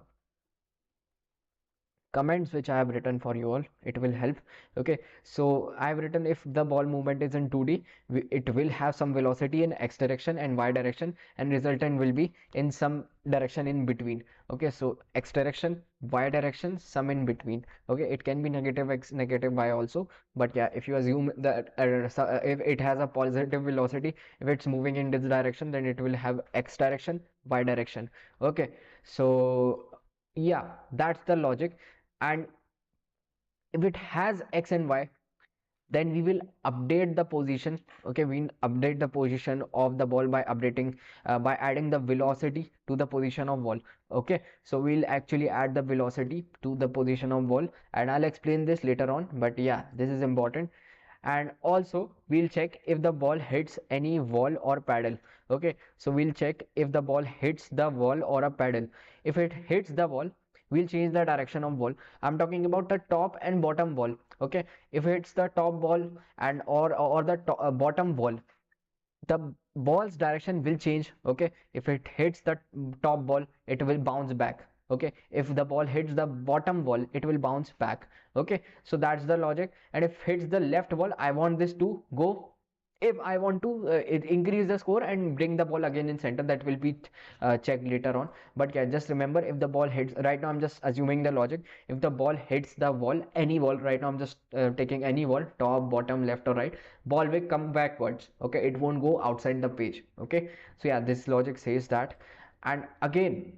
comments which I have written for you all. It will help. Okay, so I have written, if the ball movement is in 2D, it will have some velocity in x direction and y direction, and resultant will be in some direction in between. Okay, so x direction, y direction, some in between. Okay, it can be negative x, negative y also, but yeah, if you assume that if it has a positive velocity, if it's moving in this direction, then it will have x direction, y direction. Okay, so yeah, that's the logic. And if it has x and y, then we will update the position. Okay, we update the position of the ball by updating by adding the velocity to the position of ball. Okay, so we'll actually add the velocity to the position of ball, and I'll explain this later on, but yeah, this is important. And also we'll check if the ball hits any wall or paddle. Okay, so we'll check if the ball hits the wall or a paddle. If it hits the wall, we'll change the direction of ball. I'm talking about the top and bottom ball. Okay, if it's the top ball and or the bottom ball, the ball's direction will change. Okay, if it hits the top ball, it will bounce back. Okay, if the ball hits the bottom ball, it will bounce back. Okay, so that's the logic. And if hits the left ball, I want this to go. If I want to increase the score and bring the ball again in center, that will be checked later on. But yeah, just remember, if the ball hits, right now I'm just assuming the logic, if the ball hits the wall, any wall, right now I'm just taking any wall, top, bottom, left or right, ball will come backwards. Okay, it won't go outside the page. Okay, so yeah, this logic says that. And again,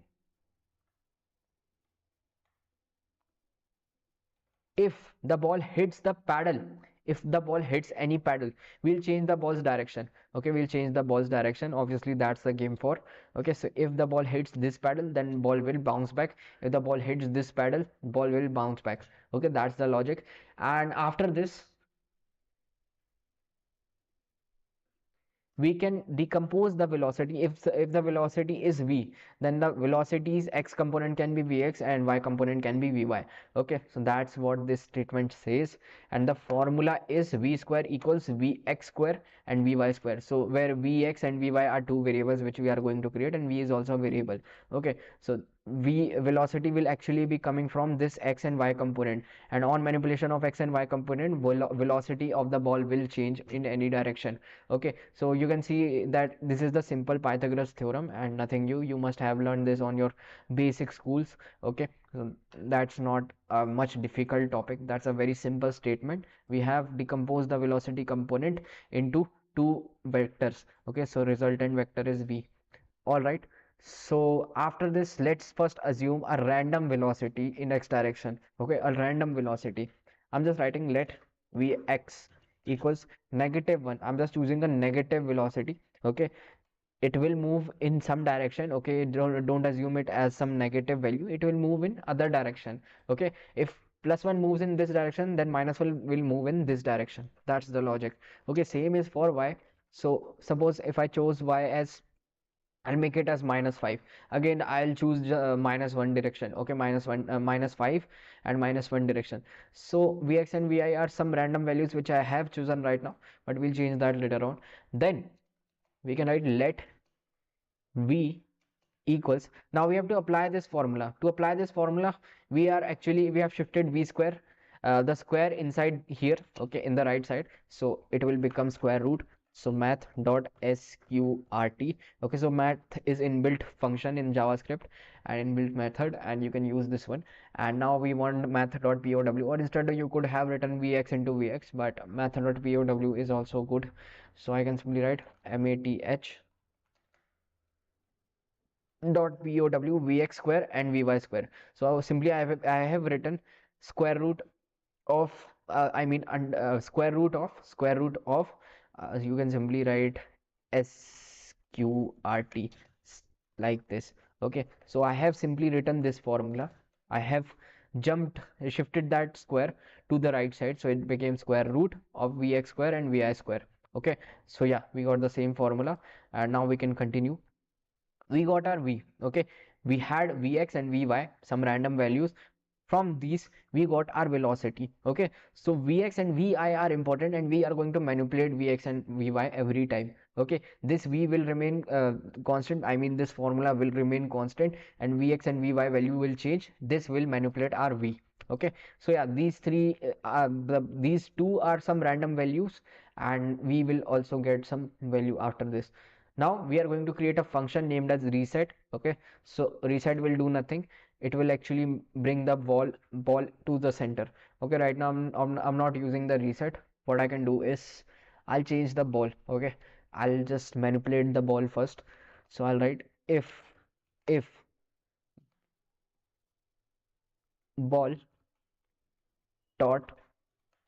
if the ball hits the paddle, if the ball hits any paddle, we'll change the ball's direction. Okay, we'll change the ball's direction. Obviously that's the game for. Okay, so if the ball hits this paddle, then ball will bounce back. If the ball hits this paddle, ball will bounce back. Okay, that's the logic. And after this, we can decompose the velocity. If the velocity is v, then the velocity's x component can be vx and y component can be vy. Okay, so that's what this statement says. And the formula is v square equals vx square and vy square. So where vx and vy are two variables which we are going to create, and v is also a variable. Okay, so v velocity will actually be coming from this x and y component, and on manipulation of x and y component, velocity of the ball will change in any direction. Okay, so you can see that this is the simple Pythagoras theorem and nothing new. You must have learned this on your basic schools. Okay, so that's not a much difficult topic. That's a very simple statement. We have decomposed the velocity component into two vectors. Okay, so resultant vector is v. All right, so after this, let's first assume a random velocity in x direction. Okay, a random velocity. I'm just writing let vx equals -1. I'm just choosing the negative velocity. Okay, it will move in some direction. Okay, don't assume it as some negative value. It will move in other direction. Okay, if +1 moves in this direction, then -1 will move in this direction. That's the logic. Okay, same is for y. So suppose if I chose y as I'll make it as -5. Again, I'll choose -1 direction. Okay, -1, -5 and -1 direction. So Vx and Vi are some random values which I have chosen right now, but we'll change that later on. Then we can write let V equals, now we have to apply this formula. To apply this formula, we have shifted V square, the square inside here, okay, in the right side, so it will become square root. So math dot sqrt, okay, so math is inbuilt function in JavaScript and inbuilt method, and you can use this one. And now we want math dot pow, or instead you could have written vx into vx, but math dot pow is also good. So I can simply write math dot pow vx square and vy square. So simply I have written square root of square root of you can simply write sqrt like this. Okay, so I have simply written this formula. I have shifted that square to the right side, so it became square root of vx square and vi square. Okay, so yeah, we got the same formula, and now we can continue. We got our v. Okay, we had vx and vy, some random values. From these we got our velocity. Okay, so vx and vi are important, and we are going to manipulate vx and vy every time. Okay, this v will remain constant, I mean this formula will remain constant, and vx and vy value will change. This will manipulate our v. Okay, so yeah, these two are some random values, and we will also get some value after this. Now we are going to create a function named as reset. Okay, so reset will do nothing. It will actually bring the ball to the center. Okay, right now I'm not using the reset. What I can do is I'll change the ball. Okay, I'll just manipulate the ball first. So I'll write if ball dot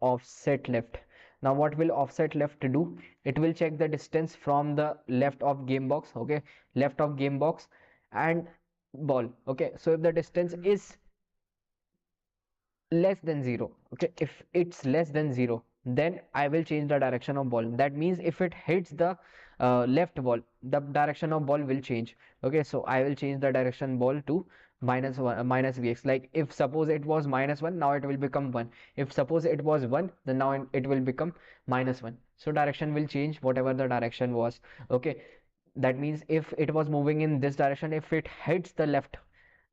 offset left. Now what will offset left do? It will check the distance from the left of game box. Okay, left of game box and ball. Okay, so if the distance is less than 0, okay, if it's less than 0, then I will change the direction of ball. That means if it hits the left ball, the direction of ball will change. Okay, so I will change the direction ball to -1, minus vx. Like if suppose it was -1, now it will become 1. If suppose it was 1, then now it will become -1. So direction will change, whatever the direction was. Okay, that means if it was moving in this direction, if it hits the left,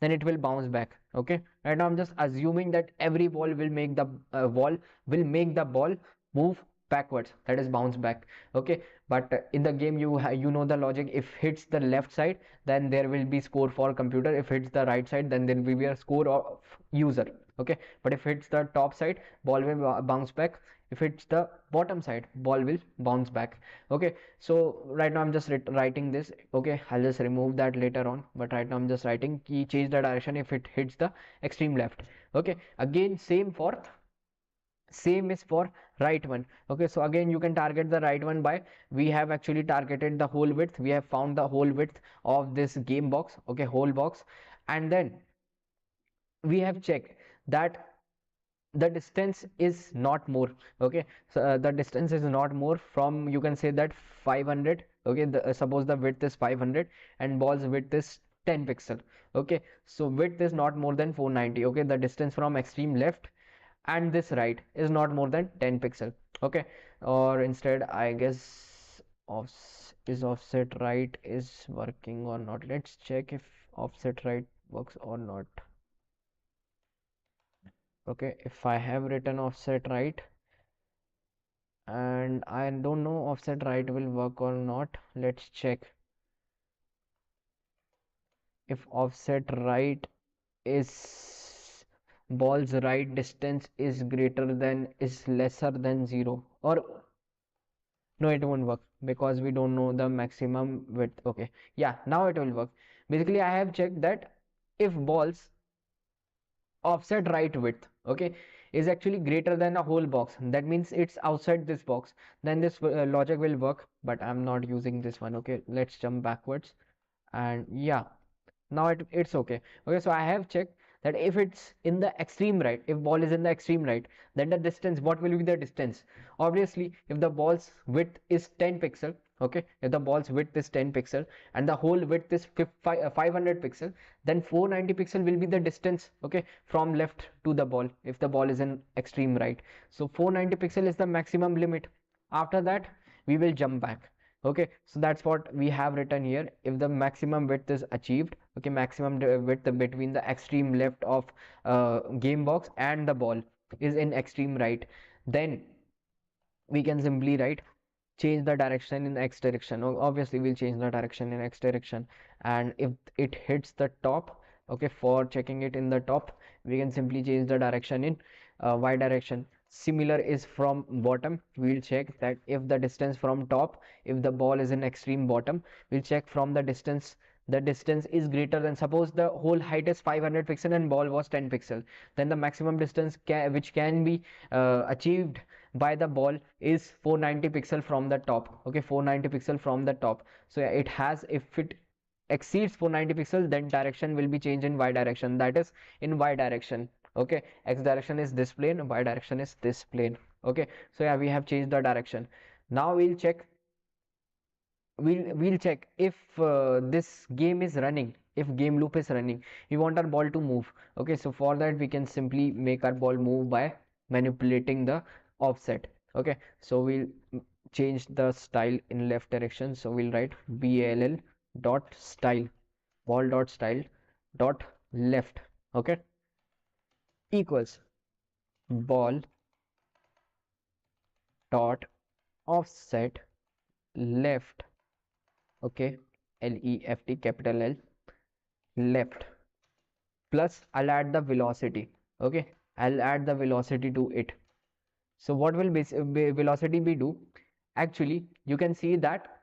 then it will bounce back. Okay, right now I'm just assuming that every ball will make the ball move backwards, that is bounce back. Okay, but in the game you know the logic. If hits the left side, then there will be score for computer. If hits the right side, then there will be a score of user. Okay, but if hits the top side, ball will bounce back. If it's the bottom side, ball will bounce back. Okay, so right now I'm just writing this. Okay, I'll just remove that later on, but right now I'm just writing key change the direction if it hits the extreme left. Okay, again same is for right one. Okay, so again you can target the right one by, we have actually targeted the whole width. We have found the whole width of this game box. Okay, whole box, and then we have checked that the distance is not more. Okay, so the distance is not more from, you can say that 500. Okay, suppose the width is 500 and ball's width is 10 pixel. Okay, so width is not more than 490. Okay, the distance from extreme left and this right is not more than 10 pixel. Okay, or instead I guess offset right is working or not. Let's check if offset right works or not. Okay, if I have written offset right, and I don't know offset right will work or not. Let's check if offset right is ball's right distance is lesser than 0, or no, it won't work because we don't know the maximum width. Okay, yeah, now it will work. Basically I have checked that if ball's offset right width, okay, is actually greater than a whole box, that means it's outside this box, then this logic will work, but I'm not using this one. Okay, let's jump backwards, and yeah, now it's okay. Okay, so I have checked that if it's in the extreme right, if ball is in the extreme right, then the distance, what will be the distance? Obviously if the ball's width is 10 pixel, okay, if the ball's width is 10 pixel and the whole width is 500 pixel, then 490 pixel will be the distance, okay, from left to the ball if the ball is in extreme right. So 490 pixel is the maximum limit. After that we will jump back. Okay, so that's what we have written here. If the maximum width is achieved, okay, maximum width between the extreme left of game box and the ball is in extreme right, then we can simply write change the direction in x direction. Obviously we'll change the direction in x direction, and if it hits the top, okay, for checking it in the top, we can simply change the direction in y direction. Similar is from bottom. We'll check that if the distance from top, if the ball is in extreme bottom, we'll check from the distance. The distance is greater than, suppose the whole height is 500 pixel and ball was 10 pixel, then the maximum distance which can be achieved by the ball is 490 pixel from the top. Okay, 490 pixel from the top. So it has, if it exceeds 490 pixel, then direction will be changed in y direction, that is in y direction. Okay, x direction is this plane, y direction is this plane. Okay, so yeah, we have changed the direction. Now we'll check, we'll check if this game is running, if game loop is running, we want our ball to move. Okay, so for that we can simply make our ball move by manipulating the offset. Okay, so we'll change the style in left direction, so we'll write ball dot style, ball dot style dot left, okay, equals ball dot offset left, okay, left, capital L, left, plus I'll add the velocity. Okay, I'll add the velocity to it. So what will velocity be do? Actually you can see that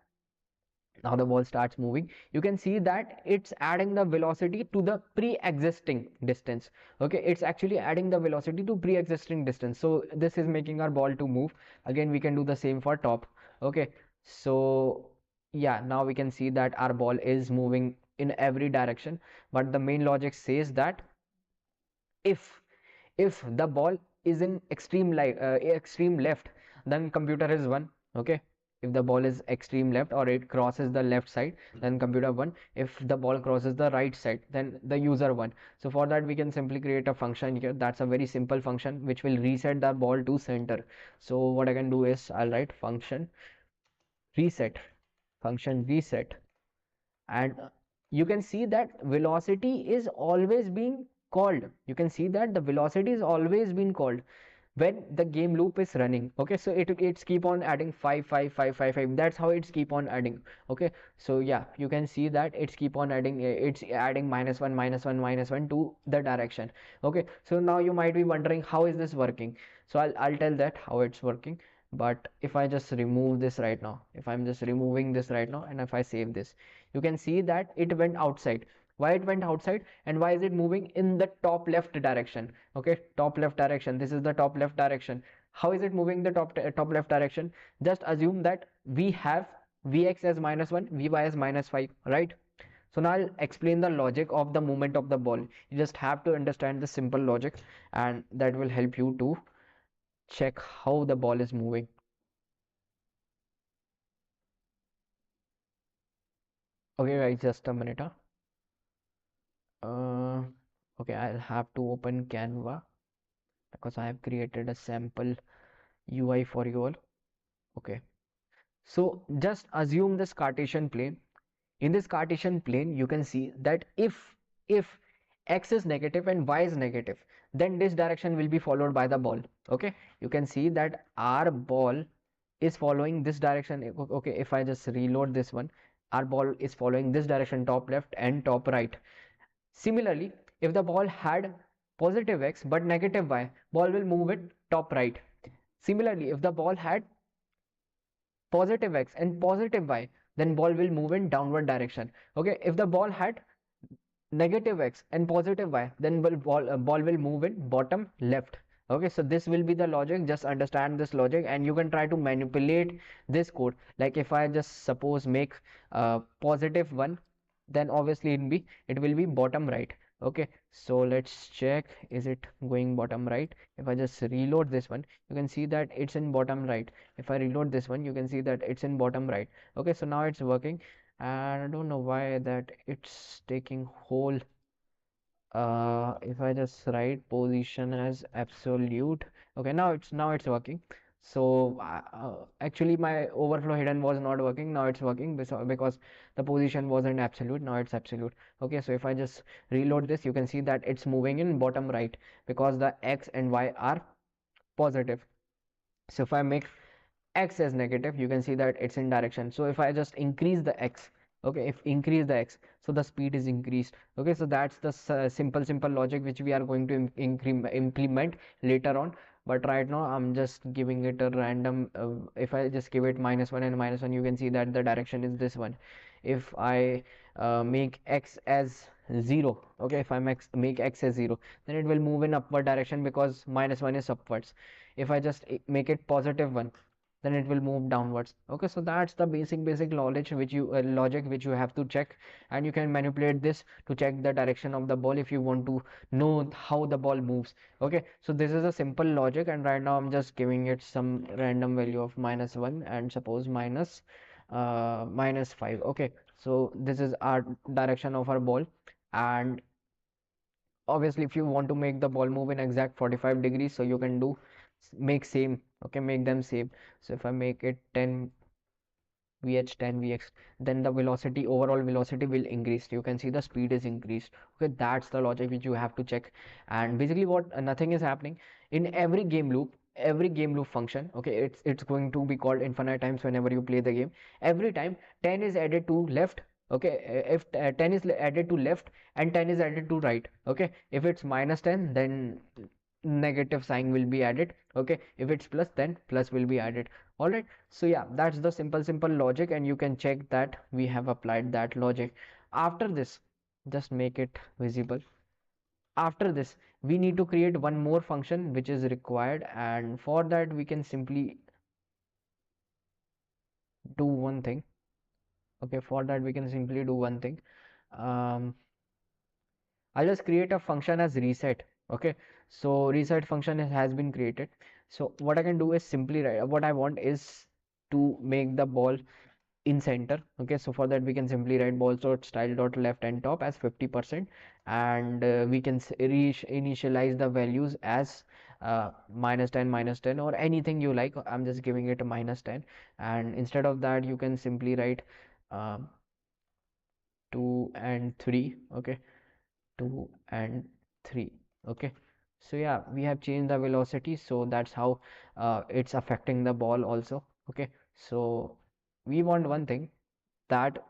now the ball starts moving, you can see that it's adding the velocity to the pre-existing distance. Okay, it's actually adding the velocity to pre-existing distance, so this is making our ball to move. Again we can do the same for top. Okay, so yeah, now we can see that our ball is moving in every direction, but the main logic says that if the ball is in extreme left, then computer is 1. Okay, if the ball is extreme left or it crosses the left side, then computer 1. If the ball crosses the right side, then the user 1. So for that we can simply create a function here. That's a very simple function which will reset the ball to center. So what I can do is I'll write function reset, and you can see that velocity is always being called. You can see that the velocity is always being called when the game loop is running. Okay, so it's keep on adding 5 5 5 5 5. That's how it's keep on adding. Okay, so yeah, you can see that it's keep on adding, it's adding -1 -1 -1 to the direction. Okay, so now you might be wondering how is this working. So I'll tell that how it's working. But if I just remove this right now, if I'm just removing this right now, and if I save this, you can see that it went outside. Why it went outside and why is it moving in the top left direction? Okay, top left direction, this is the top left direction. How is it moving the top left direction? Just assume that we have vx as -1, vy as -5, right? So now I'll explain the logic of the movement of the ball. You just have to understand the simple logic, and that will help you to check how the ball is moving. Okay guys, just a minute. uh, okay, I'll have to open Canva because I have created a sample UI for you all. Okay, so just assume this Cartesian plane. In this Cartesian plane you can see that if x is negative and y is negative, then this direction will be followed by the ball. Okay, you can see that our ball is following this direction. Okay, if I just reload this one, our ball is following this direction, top left and top right. Similarly, if the ball had positive x but negative y, ball will move it top right. Similarly, if the ball had positive x and positive y, then ball will move in downward direction. Okay, if the ball had negative x and positive y, then ball will move in bottom left. Okay, so this will be the logic. Just understand this logic and you can try to manipulate this code. Like if I just suppose make +1, then obviously it will be bottom right. Okay, so let's check, is it going bottom right? If I just reload this one, you can see that it's in bottom right. If I reload this one, you can see that it's in bottom right. Okay, so now it's working, and I don't know why that it's taking whole. If I just write position as absolute, okay, now it's working. So actually my overflow hidden was not working. Now it's working because the position wasn't absolute. Now it's absolute. Okay, so if I just reload this, you can see that it's moving in bottom right because the x and y are positive. So if I make x as negative, you can see that it's in direction. So if I just increase the x, okay, if increase the x, so the speed is increased. Okay, so that's the simple logic which we are going to implement later on. But right now I'm just giving it a random, if I just give it -1 and -1, you can see that the direction is this one. If I make x as 0, okay, if I make x as 0, then it will move in upward direction because -1 is upwards. If I just make it +1, then it will move downwards. Okay, so that's the basic knowledge which you logic which you have to check, and you can manipulate this to check the direction of the ball if you want to know how the ball moves. Okay, so this is a simple logic, and right now I'm just giving it some random value of -1 and suppose -5. Okay, so this is our direction of our ball, and obviously if you want to make the ball move in exact 45 degrees, so you can do make same, okay, make them same. So if I make it 10 vh 10 vx, then the velocity, overall velocity will increase. You can see the speed is increased. Okay, that's the logic which you have to check. And basically what nothing is happening in every game loop function. Okay, it's going to be called infinite times whenever you play the game. Every time 10 is added to left. Okay, if 10 is added to left and 10 is added to right. Okay, if it's -10, then negative sign will be added. Okay, if it's plus, then plus will be added. All right, so yeah, that's the simple logic, and you can check that we have applied that logic. After this, just make it visible. After this, we need to create one more function which is required, and for that we can simply do one thing. Okay, for that we can simply do one thing. um, I'll just create a function as reset. Okay, so reset function has been created. So what I can do is simply write, what I want is to make the ball in center. Okay, so for that we can simply write ball sort style dot left and top as 50%, and we can initialize the values as -10 -10 or anything you like. I'm just giving it a -10, and instead of that you can simply write um, 2 and 3. Okay, 2 and 3. Okay, so yeah, we have changed the velocity, so that's how it's affecting the ball also. Okay, so we want one thing, that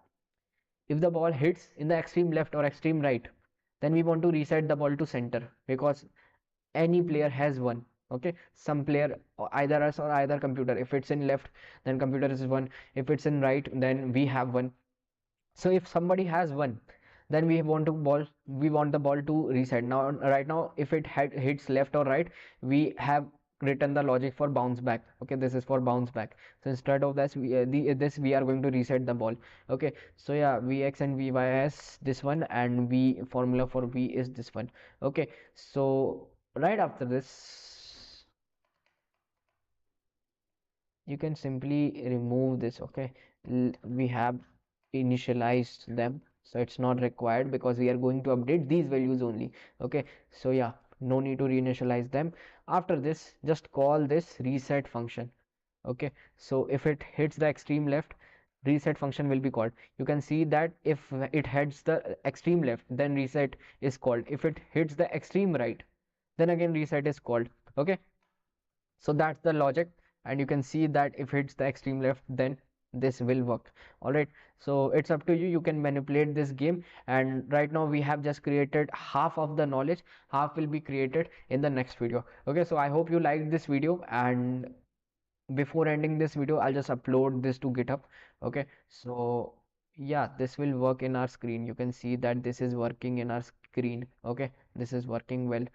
if the ball hits in the extreme left or extreme right, then we want to reset the ball to center, because any player has one. Okay, some player, either us or either computer, if it's in left, then computer is one. If it's in right, then we have one. So if somebody has one, then we want the ball to reset. Now right now if it hits left or right, we have written the logic for bounce back. Okay, this is for bounce back. So instead of this this we are going to reset the ball. Okay, so yeah, vx and vy is this one, and v formula for v is this one. Okay, so right after this you can simply remove this. Okay, we have initialized them, so it's not required because we are going to update these values only. Okay, so yeah, no need to reinitialize them. After this, just call this reset function. Okay, so if it hits the extreme left, reset function will be called. You can see that if it heads the extreme left, then reset is called. If it hits the extreme right, then again reset is called. Okay, so that's the logic, and you can see that if it's the extreme left, then this will work. All right, so it's up to you. You can manipulate this game, and right now we have just created half of the knowledge. Half will be created in the next video. Okay, so I hope you liked this video, and before ending this video I'll just upload this to GitHub. Okay, so yeah, this will work in our screen. You can see that this is working in our screen. Okay, this is working well.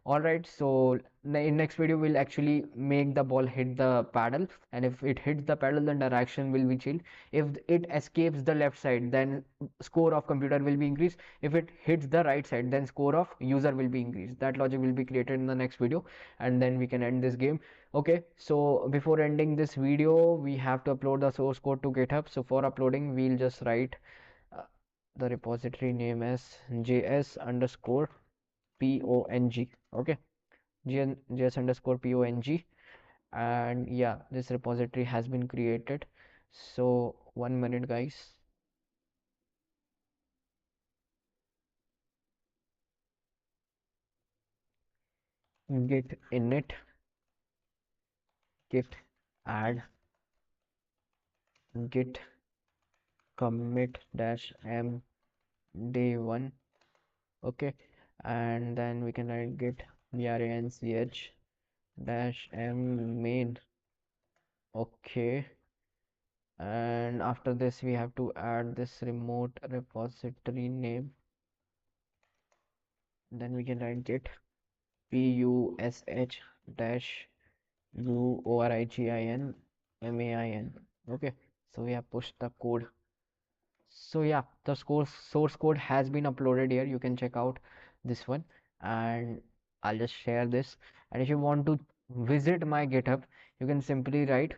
All right, so in next video we'll actually make the ball hit the paddle, and if it hits the paddle, then direction will be changed. If it escapes the left side, then score of computer will be increased. If it hits the right side, then score of user will be increased. That logic will be created in the next video, and then we can end this game. Okay, so before ending this video, we have to upload the source code to GitHub. So for uploading, we'll just write uh, the repository name as js underscore pong. Okay, js underscore pong, and yeah, this repository has been created. So 1 minute, guys. Git init, git add, git commit dash m day one. Okay, and then we can write git branch dash m main. Okay, and after this we have to add this remote repository name. Then we can write git push dash uorigin main. Okay, so we have pushed the code. So yeah, the source code has been uploaded here. You can check out this one, and I'll just share this. And if you want to visit my GitHub, you can simply write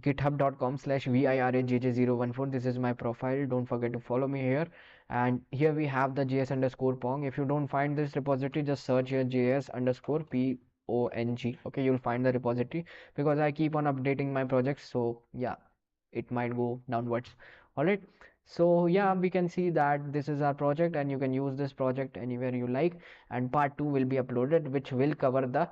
github.com/virajj014. This is my profile. Don't forget to follow me here. And here we have the js underscore pong. If you don't find this repository, just search here js underscore pong. Okay, you'll find the repository, because I keep on updating my projects. So yeah, it might go downwards. All right, so yeah, we can see that this is our project, and you can use this project anywhere you like. And part 2 will be uploaded, which will cover the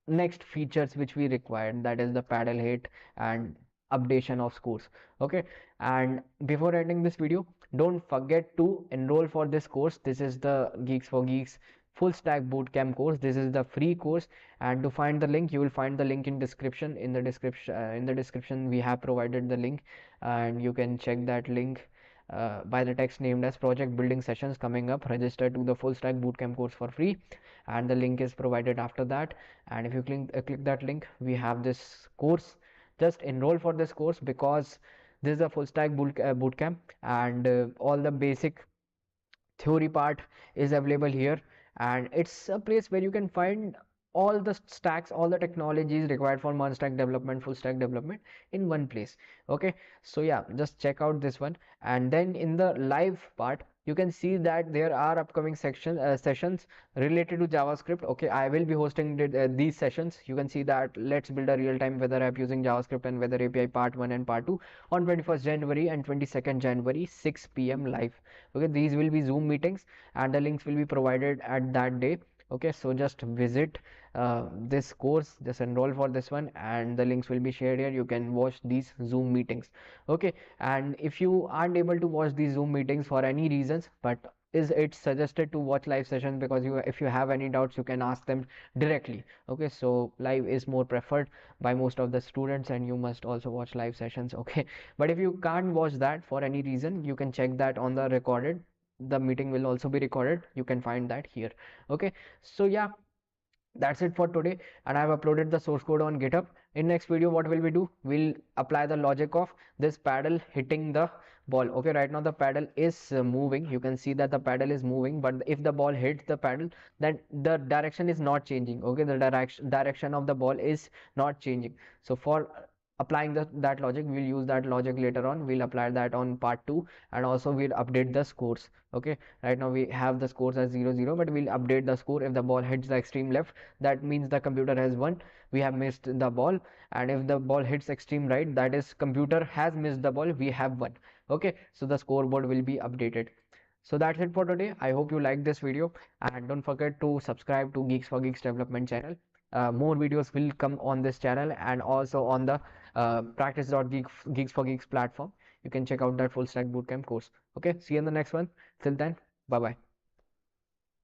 next features which we required, that is the paddle hit and updation of scores. Okay, and before ending this video, don't forget to enroll for this course. This is the Geeks for Geeks full stack bootcamp course. This is the free course, and to find the link, you will find the link in description. In the description we have provided the link, and you can check that link by the text named as project building sessions coming up. Register to the full stack bootcamp course for free, and the link is provided after that. And if you click that link, we have this course. Just enroll for this course, because this is a full stack bootcamp, and all the basic theory part is available here, and it's a place where you can find all the stacks, all the technologies required for one stack development, full stack development in one place. Okay, so yeah, just check out this one. And then in the live part, you can see that there are upcoming sessions related to JavaScript. Okay, I will be hosting these sessions. You can see that let's build a real-time weather app using JavaScript and weather API part 1 and part 2 on 21st January and 22nd January 6 p.m. live. Okay, these will be Zoom meetings, and the links will be provided at that day. Okay, so just visit this course, just enroll for this one, and the links will be shared here. You can watch these Zoom meetings. Okay, and if you aren't able to watch these Zoom meetings for any reasons, but is it suggested to watch live sessions, because if you have any doubts, you can ask them directly. Okay, so live is more preferred by most of the students, and you must also watch live sessions. Okay, but if you can't watch that for any reason, you can check that on the recorded. The meeting will also be recorded. You can find that here. Okay, so yeah, that's it for today, and I've uploaded the source code on GitHub. In next video, what will we do? We'll apply the logic of this paddle hitting the ball. Okay, right now the paddle is moving. You can see that the paddle is moving, but if the ball hits the paddle, then the direction is not changing. Okay, the direction of the ball is not changing. So for applying that logic, we'll use that logic later on. We'll apply that on part 2, and also we'll update the scores. Okay, right now we have the scores as 0-0, but we'll update the score. If the ball hits the extreme left, that means the computer has won. We have missed the ball. And if the ball hits extreme right, that is computer has missed the ball, we have won. Okay, so the scoreboard will be updated. So that's it for today. I hope you liked this video, and don't forget to subscribe to Geeks for Geeks development channel. More videos will come on this channel, and also on the practice.geeks for Geeks platform. You can check out that full stack bootcamp course. Okay, see you in the next one. Till then, bye bye.